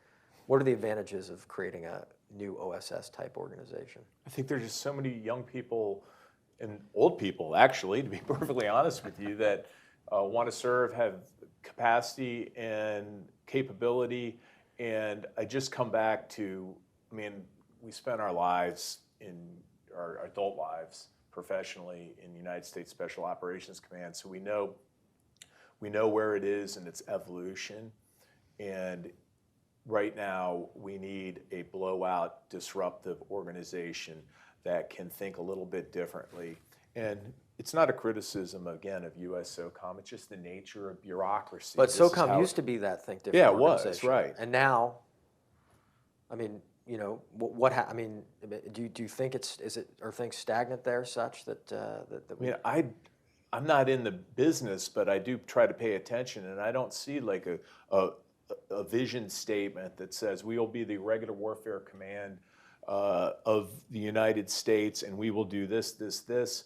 S1: What are the advantages of creating a new OSS type organization?
S3: I think there's just so many young people and old people, actually, to be perfectly honest with you, that want to serve, have capacity and capability. And I just come back to, we spent our lives, our adult lives professionally in the United States Special Operations Command, so we know where it is in its evolution. And right now, we need a blowout, disruptive organization that can think a little bit differently. And it's not a criticism, again, of US SOCOM, it's just the nature of bureaucracy.
S1: But SOCOM used to be that think different
S3: Yeah, it
S1: organization.
S3: was, right.
S1: And now, do you think are things stagnant there such that
S3: I'm not in the business, but I do try to pay attention, and I don't see like a vision statement that says we will be the Irregular Warfare Command of the United States, and we will do this, this, this.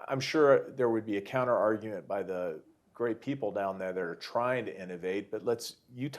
S3: I'm sure there would be a counter argument by the great people down there that are trying to innovate, but you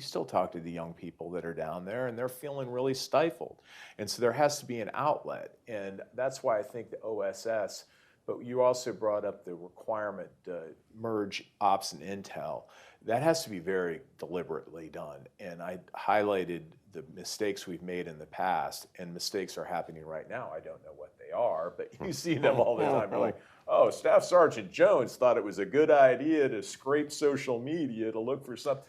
S3: still talk to the young people that are down there, and they're feeling really stifled. And so there has to be an outlet, and that's why I think the OSS, but you also brought up the requirement to merge ops and intel. That has to be very deliberately done. And I highlighted the mistakes we've made in the past, and mistakes are happening right now. I don't know what they are, but you see them all the time. You're like, oh, Staff Sergeant Jones thought it was a good idea to scrape social media to look for something.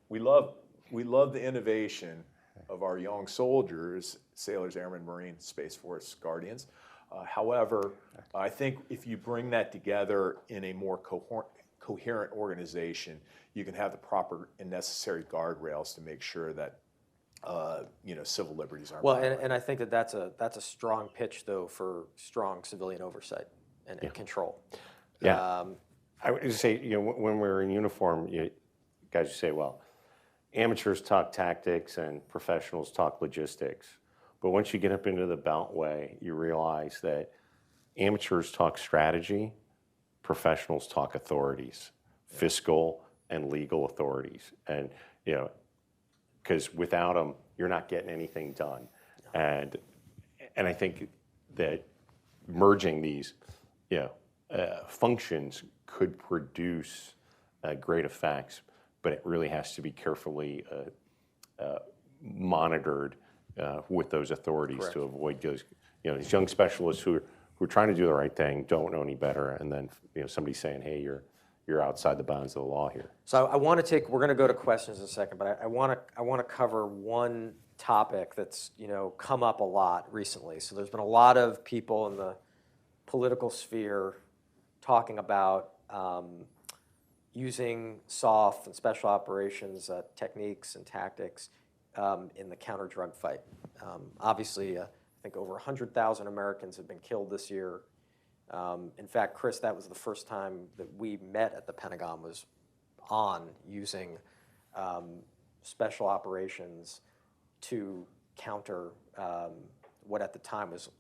S3: We love the innovation of our young soldiers, sailors, airmen, Marines, Space Force, Guardians. However, I think if you bring that together in a more coherent organization, you can have the proper and necessary guardrails to make sure that civil liberties aren't violated.
S1: And I think that's a strong pitch, though, for strong civilian oversight and control.
S2: Yeah. I would just say, when we're in uniform, guys say, well, amateurs talk tactics and professionals talk logistics. But once you get up into the beltway, you realize that amateurs talk strategy, professionals talk authorities, fiscal, and legal authorities. And, because without them, you're not getting anything done. And I think that merging these, functions could produce great effects, but it really has to be carefully monitored with those authorities. Correct. To avoid those, these young specialists who are trying to do the right thing, don't know any better, and then somebody saying, "Hey, you're outside the bounds of the law here."
S1: So I want to we're going to go to questions in a second, but I want to cover one topic that's come up a lot recently. So there's been a lot of people in the political sphere talking about using soft and special operations techniques and tactics in the counter-drug fight. Obviously, I think over 100,000 Americans have been killed this year. In fact, Chris, that was the first time that we met at the Pentagon, was on using special operations to counter what at the time was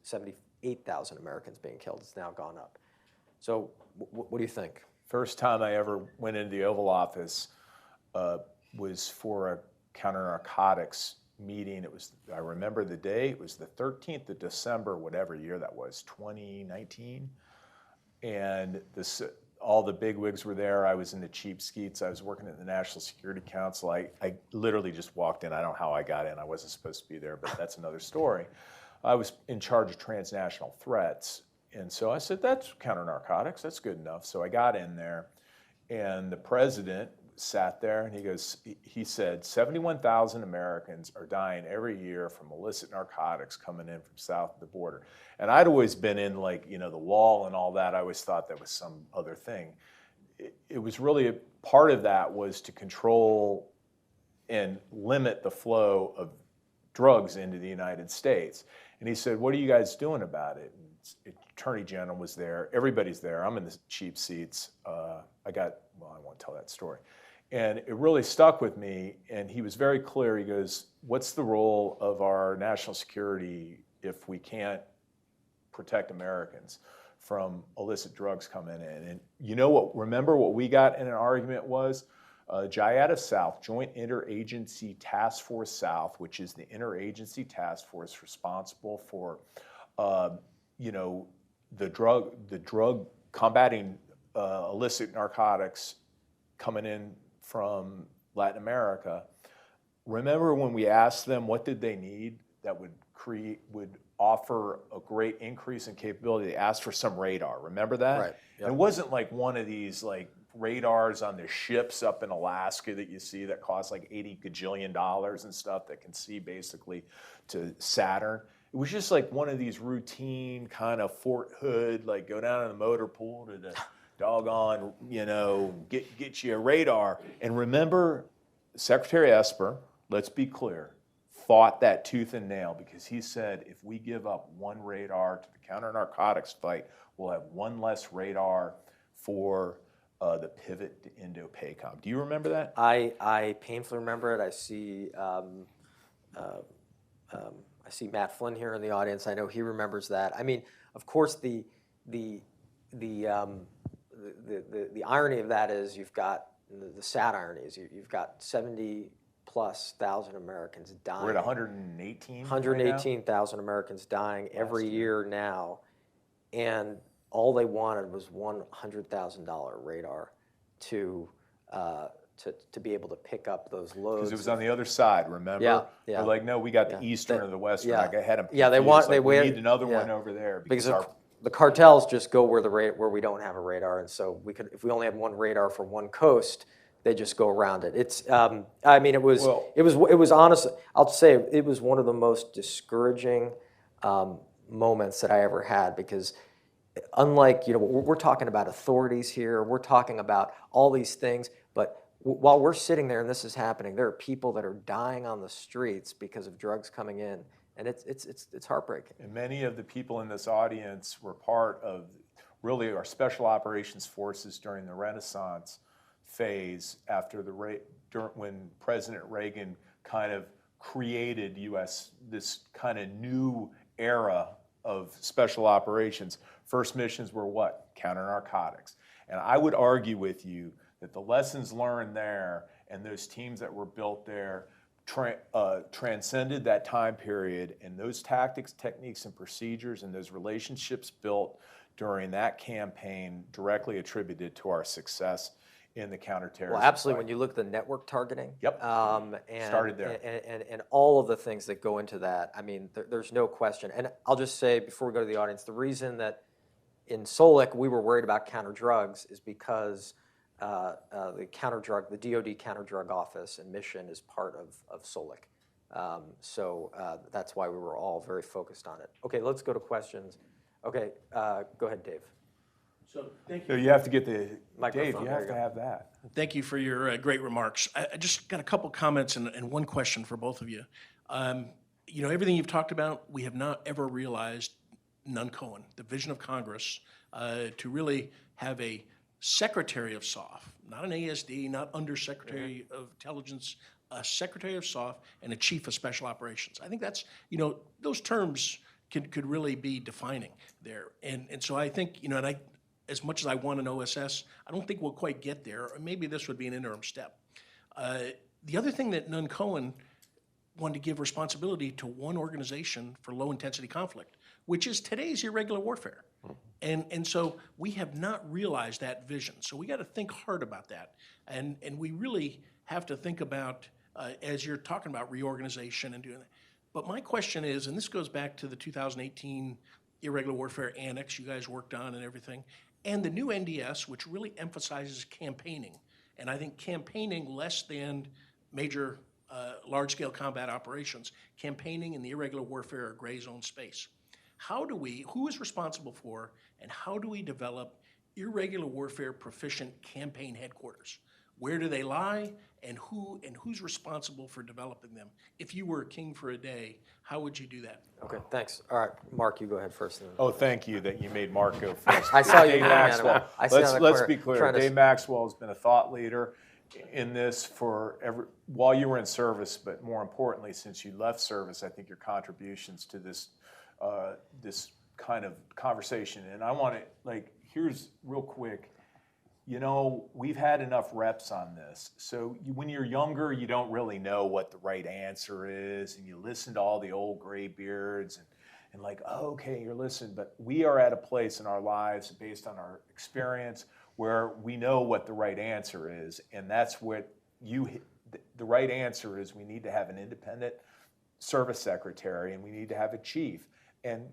S1: 78,000 Americans being killed. It's now gone up. So what do you think?
S3: First time I ever went into the Oval Office was for a Counternarcotics meeting. I remember the day, it was the 13th of December, whatever year that was, 2019. And all the bigwigs were there. I was in the cheapskates. I was working at the National Security Council. I literally just walked in. I don't know how I got in. I wasn't supposed to be there, but that's another story. I was in charge of transnational threats. And so I said, that's counter-narcotics. That's good enough. So I got in there, and the president sat there, and he said, 71,000 Americans are dying every year from illicit narcotics coming in from south of the border. And I'd always been in the wall and all that. I always thought that was some other thing. It was really part of that was to control and limit the flow of drugs into the United States. And he said, what are you guys doing about it? And Attorney General was there. Everybody's there. I'm in the cheap seats. I won't tell that story. And it really stuck with me, and he was very clear. He goes, what's the role of our national security if we can't protect Americans from illicit drugs coming in? And remember what we got in an argument was JIATA South, Joint Interagency Task Force South, which is the interagency task force responsible for the drug combating illicit narcotics coming in from Latin America. Remember when we asked them what did they need that would offer a great increase in capability? They asked for some radar. Remember that?
S1: Right. Yep.
S3: It wasn't like one of these radars on the ships up in Alaska that you see that cost $80 gajillion and stuff that can see basically to Saturn. It was just like one of these routine kind of Fort Hood, go down in the motor pool to the doggone, get you a radar. And remember, Secretary Esper, let's be clear, fought that tooth and nail because he said if we give up one radar to the counter-narcotics fight, we'll have one less radar for the pivot to Indo-PACOM. Do you remember that?
S1: I painfully remember it. I see Matt Flynn here in the audience. I know he remembers that. I mean, of course, the irony of that is you've got the sad irony is you've got 70,000+ Americans dying.
S3: We're at 118.
S1: 118,000 Americans dying every year now, and all they wanted was $100,000 radar to be able to pick up those loads.
S3: Because it was on the other side, remember?
S1: Yeah.
S3: They're like, no, we got the eastern or the western.
S1: Yeah.
S3: I had them.
S1: Yeah, we
S3: need another one over there
S1: because the cartels just go where we don't have a radar, and so if we only had one radar for one coast, they just go around it. It's it was honestly, I'll say it was one of the most discouraging moments that I ever had because unlike we're talking about authorities here, we're talking about all these things, but while we're sitting there and this is happening, there are people that are dying on the streets because of drugs coming in. And it's heartbreaking.
S3: And many of the people in this audience were part of really our special operations forces during the Renaissance phase after when President Reagan kind of created this kind of new era of special operations. First missions were what? Counter-narcotics. And I would argue with you that the lessons learned there and those teams that were built there transcended that time period, and those tactics, techniques, and procedures and those relationships built during that campaign directly attributed to our success in the counterterrorism.
S1: Well, absolutely.
S3: fight.
S1: When you look at the network targeting,
S3: Yep.
S1: and,
S3: Started there.
S1: and all of the things that go into that, I mean, there's no question. And I'll just say before we go to the audience, the reason that in SOLIC we were worried about counter drugs is because the DoD counter drug office and mission is part of SOLIC. So that's why we were all very focused on it. Okay, let's go to questions. Okay, go ahead, Dave.
S4: So thank
S3: So
S4: you.
S3: you have to get the,
S1: Microphone,
S3: Dave, you
S1: there
S3: have
S1: you
S3: to
S1: go.
S3: have that.
S4: Thank you for your great remarks. I just got a couple comments and one question for both of you. You know, everything you've talked about, we have not ever realized, none Cohen, the vision of Congress, to really have a Secretary of SOF, not an ASD, not Undersecretary of Intelligence, a Secretary of SOF and a Chief of Special Operations. I think that's, you know, those terms could really be defining there. And so I think, you know, and as much as I want an OSS, I don't think we'll quite get there, or maybe this would be an interim step. The other thing that Nunn Cohen wanted to give responsibility to one organization for low-intensity conflict, which is today's irregular warfare. And so we have not realized that vision. So we got to think hard about that. And we really have to think about, as you're talking about reorganization and doing that. But my question is, and this goes back to the 2018 Irregular Warfare Annex you guys worked on and everything, and the new NDS, which really emphasizes campaigning. And I think campaigning less than major large-scale combat operations, campaigning in the irregular warfare or gray zone space. Who is responsible for, and how do we develop irregular warfare proficient campaign headquarters? Where do they lie, and who's responsible for developing them? If you were a king for a day, how would you do that?
S1: Okay, thanks. All right, Mark, you go ahead first. And then.
S3: Oh, thank you that you made Mark go first.
S1: I saw you
S3: Dave
S1: looking at him.
S3: Maxwell.
S1: I see on the
S3: Let's
S1: corner
S3: be clear.
S1: trying to-
S3: Dave Maxwell has been a thought leader in this while you were in service, but more importantly, since you left service, I think your contributions to this this kind of conversation. And I want to, here's real quick. You know, we've had enough reps on this. So when you're younger, you don't really know what the right answer is, and you listen to all the old gray beards and like, oh, okay, you're listening. But we are at a place in our lives based on our experience where we know what the right answer is. And that's what the right answer is. We need to have an independent service secretary, and we need to have a chief. And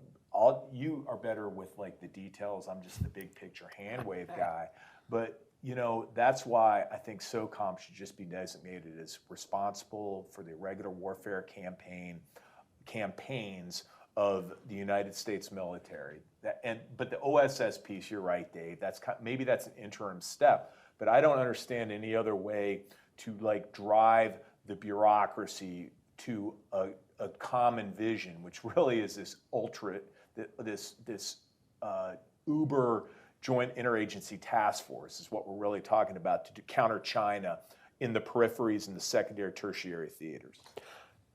S3: you are better with like the details. I'm just the big picture hand wave guy. But, you know, that's why I think SOCOM should just be designated as responsible for the irregular warfare campaigns of the United States military. But the OSS piece, you're right, Dave, maybe that's an interim step. But I don't understand any other way to like drive the bureaucracy to a common vision, which really is this uber joint interagency task force is what we're really talking about to counter China in the peripheries and the secondary, tertiary theaters.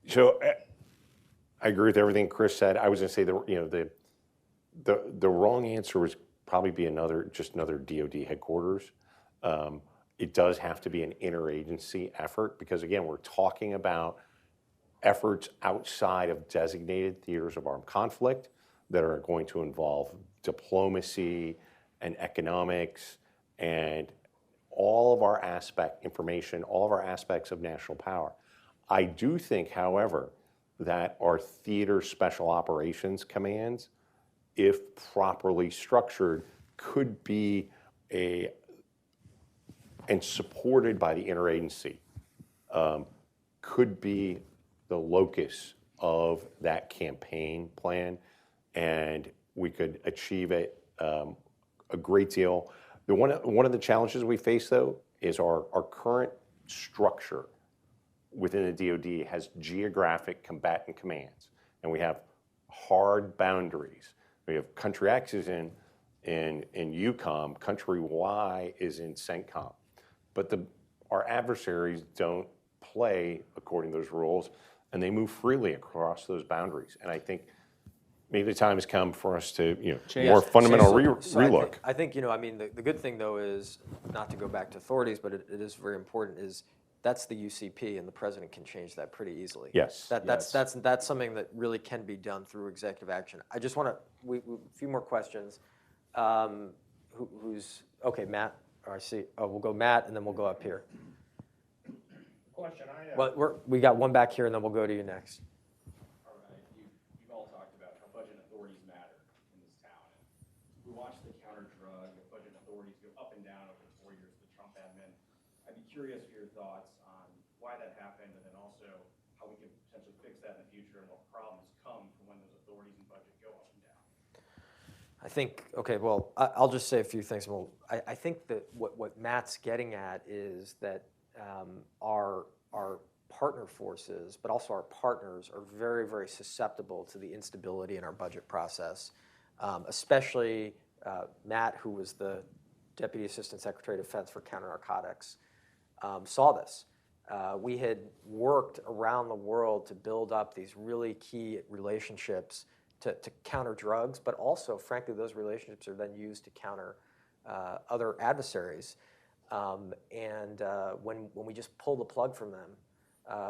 S2: So I agree with everything Chris said. I was going to say the wrong answer was probably be just another DoD headquarters. It does have to be an interagency effort because again, we're talking about efforts outside of designated theaters of armed conflict that are going to involve diplomacy and economics and all of our information, all of our aspects of national power. I do think, however, that our theater special operations commands, if properly structured, could be and supported by the interagency, could be the locus of that campaign plan, and we could achieve it a great deal. One of the challenges we face, though, is our current structure within the DoD has geographic combatant commands, and we have hard boundaries. We have country X is in EUCOM, country Y is in CENTCOM, but our adversaries don't play according to those rules, and they move freely across those boundaries. And I think maybe the time has come for us to,
S3: Change-
S2: more fundamental
S1: So I
S2: relook.
S1: think, I mean, the good thing though is, not to go back to authorities, but it is very important, is that's the UCP, and the president can change that pretty easily.
S2: Yes.
S1: That's something that really can be done through executive action. I just want to, a few more questions. Okay, Matt, I see, we'll go Matt, and then we'll go up here.
S5: Question,
S1: Well, we got one back here, and then we'll go to you next.
S5: all right, you've all talked about how budget authorities matter in this town. We watched the counter-drug budget authorities go up and down over the 4 years of the Trump admin. I'd be curious for your thoughts on why that happened, and then also how we could potentially fix that in the future, and what problems come from when those authorities and budget go up and down.
S1: I think, okay, well, I'll just say a few things. Well, I think that what Matt's getting at is that our partner forces, but also our partners, are very, very susceptible to the instability in our budget process, especially Matt, who was the Deputy Assistant Secretary of Defense for Counternarcotics, saw this. We had worked around the world to build up these really key relationships to counter drugs, but also, frankly, those relationships are then used to counter other adversaries. When we just pull the plug from them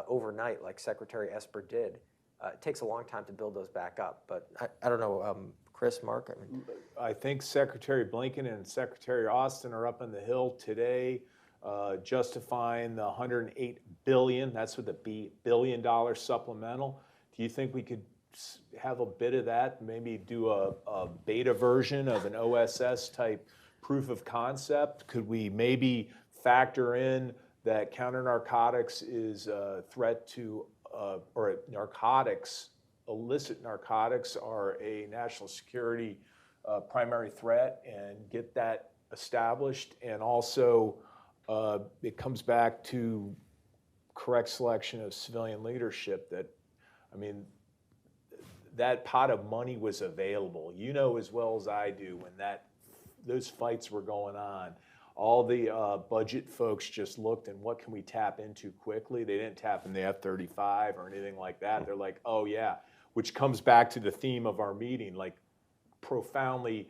S1: overnight, like Secretary Esper did, it takes a long time to build those back up. But I don't know, Chris, Mark? I mean,
S3: I think Secretary Blinken and Secretary Austin are up on the Hill today justifying the $108 billion, that's with a B, $billion supplemental. Do you think we could have a bit of that, maybe do a beta version of an OSS type proof of concept? Could we maybe factor in that counter-narcotics is a threat to, or narcotics, illicit narcotics are a national security primary threat, and get that established? And also, it comes back to correct selection of civilian leadership. That, I mean, that pot of money was available. You know as well as I do, when those fights were going on, all the budget folks just looked and what can we tap into quickly? They didn't tap in the F-35 or anything like that. They're like, oh yeah, which comes back to the theme of our meeting, like profoundly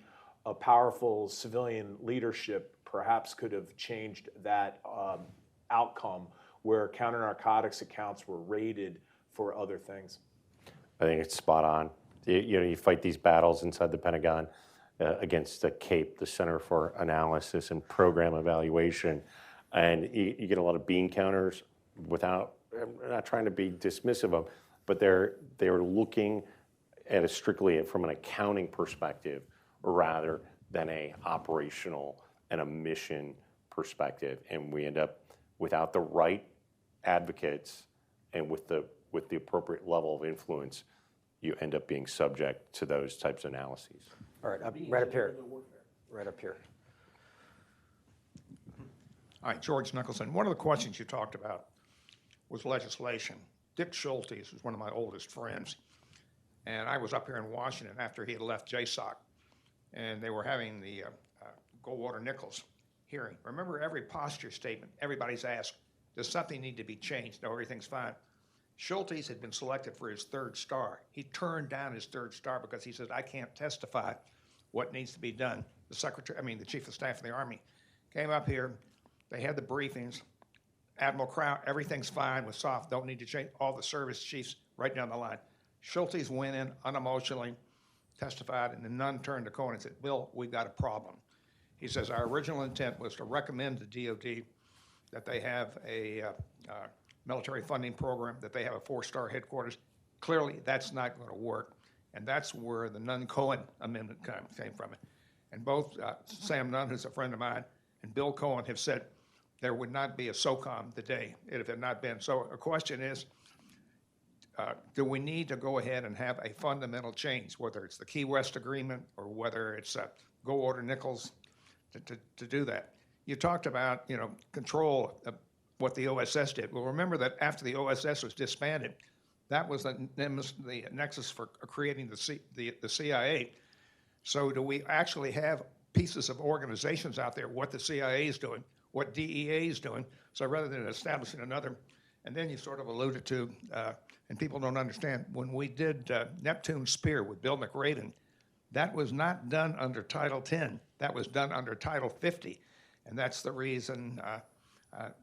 S3: powerful civilian leadership perhaps could have changed that outcome, where counter-narcotics accounts were raided for other things.
S2: I think it's spot on. You fight these battles inside the Pentagon against the CAPE, the Center for Analysis and Program Evaluation, and you get a lot of bean counters without, I'm not trying to be dismissive of, but they're looking at it strictly from an accounting perspective rather than a operational and a mission perspective, and we end up without the right advocates and with the appropriate level of influence, you end up being subject to those types of analyses.
S1: all right, right up here. Right up here.
S6: Hi, George Nicholson. One of the questions you talked about was legislation. Dick Schultes was one of my oldest friends, and I was up here in Washington after he had left JSOC, and they were having the Goldwater-Nichols hearing. Remember, every posture statement, everybody's asked, does something need to be changed? No, everything's fine. Schultes had been selected for his 3rd star. He turned down his 3rd star because he said, I can't testify what needs to be done. The Chief of Staff of the Army came up here. They had the briefings. Admiral Crown, everything's fine with soft, don't need to change. All the service chiefs right down the line. Schultes went in unemotionally, testified, and then none turned to Cohen and said, Bill, we've got a problem. He says, our original intent was to recommend to DOD that they have a military funding program, that they have a 4-star headquarters. Clearly, that's not going to work. And that's where the Nunn-Cohen amendment came from. And both Sam Nunn, who's a friend of mine, and Bill Cohen have said there would not be a SOCOM today if it had not been. So a question is, do we need to go ahead and have a fundamental change, whether it's the Key West Agreement or whether it's Goldwater-Nichols to do that? You talked about, control of what the OSS did. Well, remember that after the OSS was disbanded, that was the nexus for creating the CIA. So do we actually have pieces of organizations out there, what the CIA is doing, what DEA is doing? So rather than establishing another And then you sort of alluded to, and people don't understand, when we did Neptune Spear with Bill McRaden, that was not done under Title 10. That was done under Title 50. And that's the reason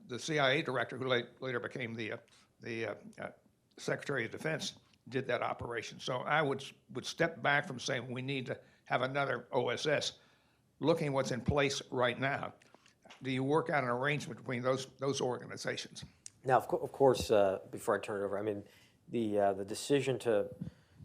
S6: the CIA director, who later became the Secretary of Defense, did that operation. So I would step back from saying we need to have another OSS. Looking what's in place right now, do you work out an arrangement between those organizations?
S1: Now, of course, before I turn it over, I mean, the decision to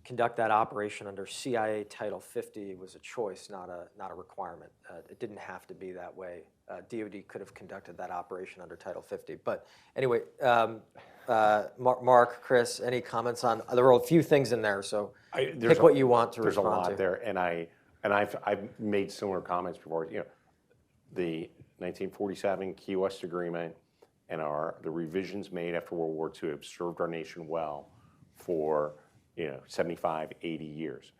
S1: conduct that operation under CIA Title 50 was a choice, not a requirement. It didn't have to be that way. DoD could have conducted that operation under Title 50. But anyway, Mark, Chris, any comments on? There were a few things in there, so pick what you want to respond to.
S2: There's a lot there, and I've made similar comments before. You know, the 1947 Key West Agreement and the revisions made after World War II have served our nation well for 75, 80 years.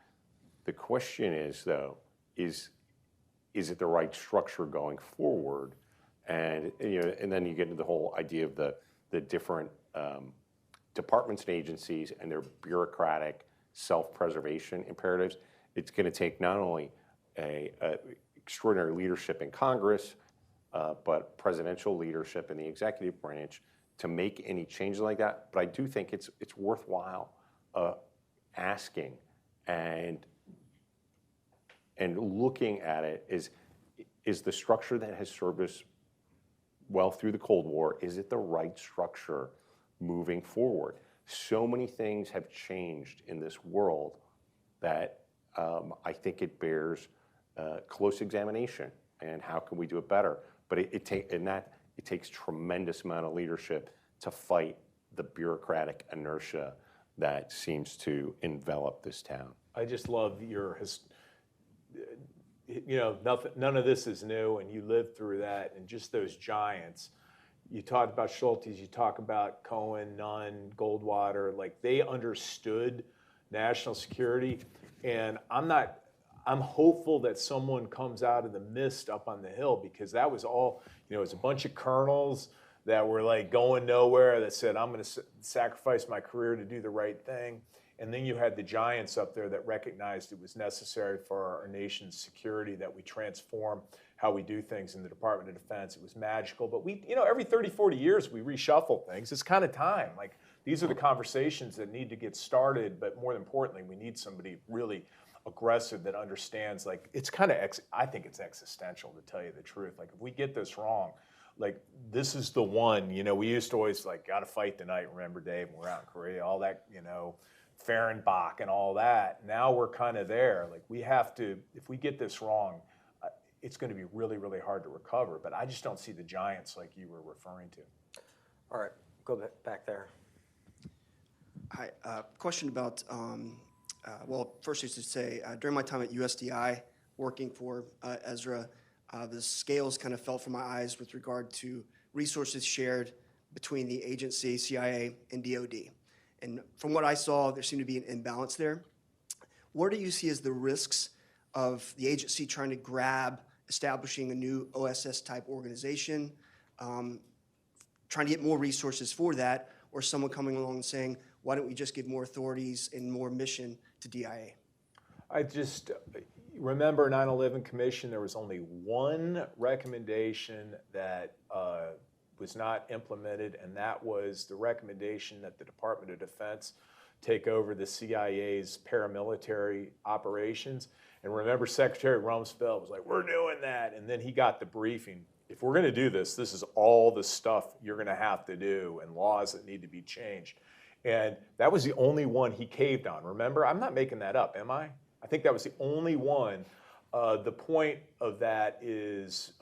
S2: The question is, though, is it the right structure going forward? And and then you get into the whole idea of the different departments and agencies and their bureaucratic self-preservation imperatives. It's going to take not only a extraordinary leadership in Congress, but presidential leadership in the executive branch to make any changes like that. But I do think it's worthwhile asking and looking at it is the structure that has served us well through the Cold War, is it the right structure moving forward? So many things have changed in this world that I think it bears close examination, and how can we do it better? But it takes tremendous amount of leadership to fight the bureaucratic inertia that seems to envelop this town.
S3: I just love none of this is new, and you lived through that, and just those giants. You talked about Schultes, you talk about Cohen, Nunn, Goldwater, like they understood national security, and I'm hopeful that someone comes out of the mist up on the Hill, because that was all, it was a bunch of colonels that were like going nowhere that said, I'm going to sacrifice my career to do the right thing. And then you had the giants up there that recognized it was necessary for our nation's security that we transform how we do things in the Department of Defense. It was magical, but we, every 30, 40 years we reshuffle things. It's kind of time. Like, these are the conversations that need to get started, but more importantly, we need somebody really aggressive that understands, like, it's kind of, I think it's existential, to tell you the truth. Like, if we get this wrong, like, this is the one, we used to always, like, got to fight tonight, remember, Dave, when we're out in Korea, all that, Fehrenbach and all that. Now we're kind of there. Like, we have to, if we get this wrong, it's going to be really, really hard to recover. But I just don't see the giants like you were referring to.
S1: All right, go back there.
S7: Hi, question about, well, first is to say, during my time at USDI, working for Ezra, the scales kind of fell from my eyes with regard to resources shared between the agency, CIA, and DoD. And from what I saw, there seemed to be an imbalance there. What do you see as the risks of the agency trying to grab establishing a new OSS-type organization, trying to get more resources for that, or someone coming along and saying, why don't we just give more authorities and more mission to DIA?
S3: I just remember 9/11 Commission, there was only one recommendation that was not implemented, and that was the recommendation that the Department of Defense take over the CIA's paramilitary operations. And remember, Secretary Rumsfeld was like, we're doing that. And then he got the briefing. If we're going to do this, this is all the stuff you're going to have to do and laws that need to be changed. And that was the only one he caved on. Remember, I'm not making that up, am I? I think that was the only one. The point of that is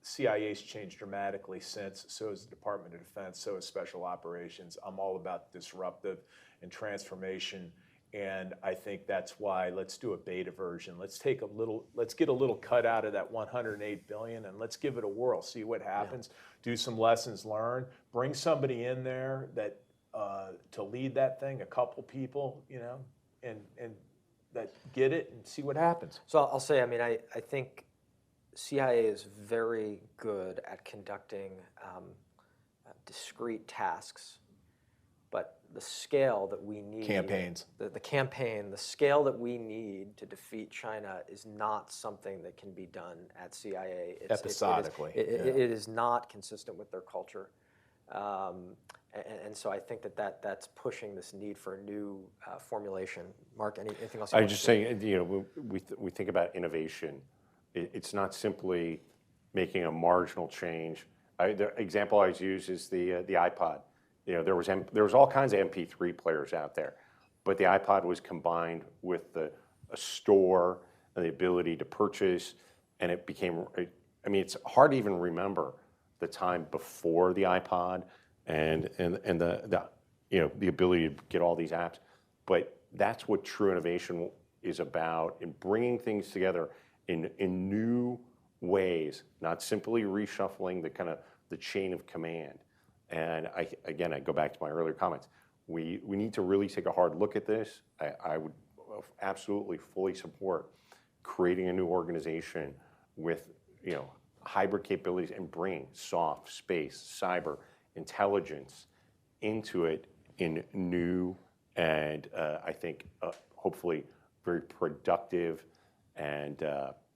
S3: CIA's changed dramatically since, so has the Department of Defense, so has Special Operations. I'm all about disruptive and transformation, and I think that's why let's do a beta version. Let's get a little cut out of that $108 billion, and let's give it a whirl, see what happens, do some lessons learned, bring somebody in there that to lead that thing, a couple people, and that get it and see what happens.
S1: So I'll say, I think CIA is very good at conducting discrete tasks but the scale that we need,
S3: Campaigns.
S1: the campaign, the scale that we need to defeat China is not something that can be done at CIA.
S3: Episodically,
S1: It is not consistent with their culture. And so I think that's pushing this need for a new formulation. Mark, anything else you
S2: I
S1: want
S2: was just
S1: to say?
S2: saying, we think about innovation. It's not simply making a marginal change. The example I use is the iPod. There was all kinds of MP3 players out there, but the iPod was combined with a store and the ability to purchase, and it became. I mean, it's hard to even remember the time before the iPod and the ability to get all these apps, but that's what true innovation is about, in bringing things together in new ways, not simply reshuffling the chain of command. And I go back to my earlier comments. We need to really take a hard look at this. I would absolutely fully support creating a new organization with hybrid capabilities and bringing soft, space, cyber, intelligence into it in new and I think hopefully very productive and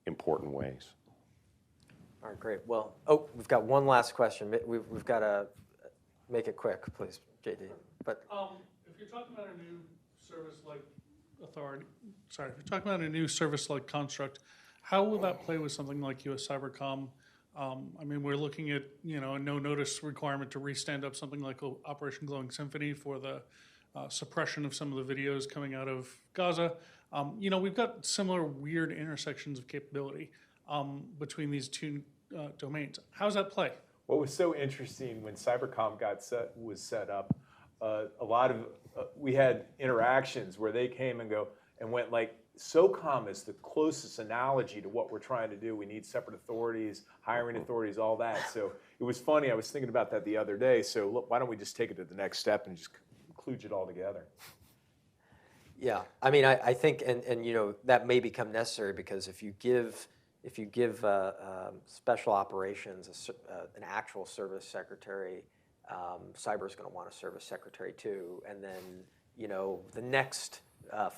S2: important ways.
S1: All right, great. Well, we've got one last question. We've got to make it quick, please, JD. But
S8: if you're talking about a new service-like authority, if you're talking about a new service-like construct, how will that play with something like U.S. Cybercom? I mean, we're looking at a no-notice requirement to re-stand up something like Operation Glowing Symphony for the suppression of some of the videos coming out of Gaza. We've got similar weird intersections of capability between these two domains. How does that play?
S3: What was so interesting when Cybercom was set up, a lot of we had interactions where they came and went like, SOCOM is the closest analogy to what we're trying to do. We need separate authorities, hiring authorities, all that. So it was funny. I was thinking about that the other day. So look, why don't we just take it to the next step and just kludge it all together?
S1: yeah, I mean, I think, and that may become necessary, because if you give special operations an actual service secretary, cyber is going to want a service secretary too, and then the next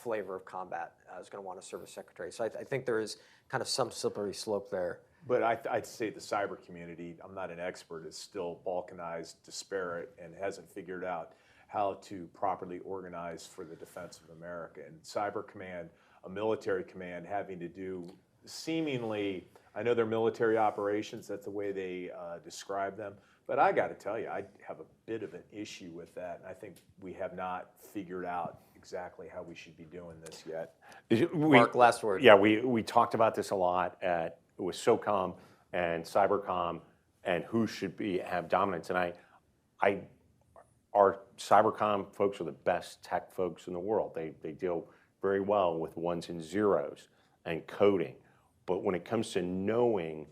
S1: flavor of combat is going to want a service secretary. So I think there is kind of some slippery slope there.
S3: But I'd say the cyber community, I'm not an expert, is still balkanized, disparate, and hasn't figured out how to properly organize for the defense of America. And cyber command, a military command, having to do seemingly, I know they're military operations, that's the way they describe them, but I got to tell you, I have a bit of an issue with that, and I think we have not figured out exactly how we should be doing this yet.
S1: Mark, last word.
S2: Yeah, we talked about this a lot with SOCOM and Cybercom and who should have dominance. And our Cybercom folks are the best tech folks in the world. They deal very well with ones and zeros and coding. But when it comes to knowing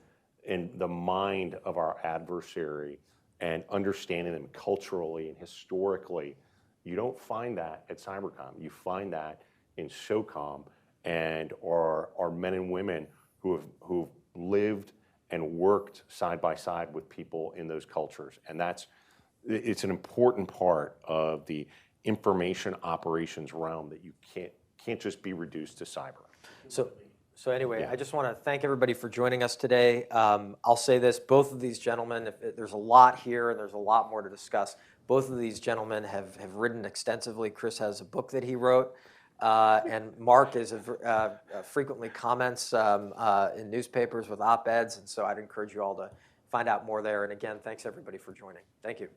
S2: in the mind of our adversary and understanding them culturally and historically, you don't find that at Cybercom. You find that in SOCOM and our men and women who've lived and worked side by side with people in those cultures. And it's an important part of the information operations realm that you can't just be reduced to cyber.
S1: So anyway, I just want to thank everybody for joining us today. I'll say this, both of these gentlemen, there's a lot here and there's a lot more to discuss. Both of these gentlemen have written extensively. Chris has a book that he wrote, and Mark frequently comments in newspapers with op-eds, and so I'd encourage you all to find out more there. And again, thanks everybody for joining. Thank you.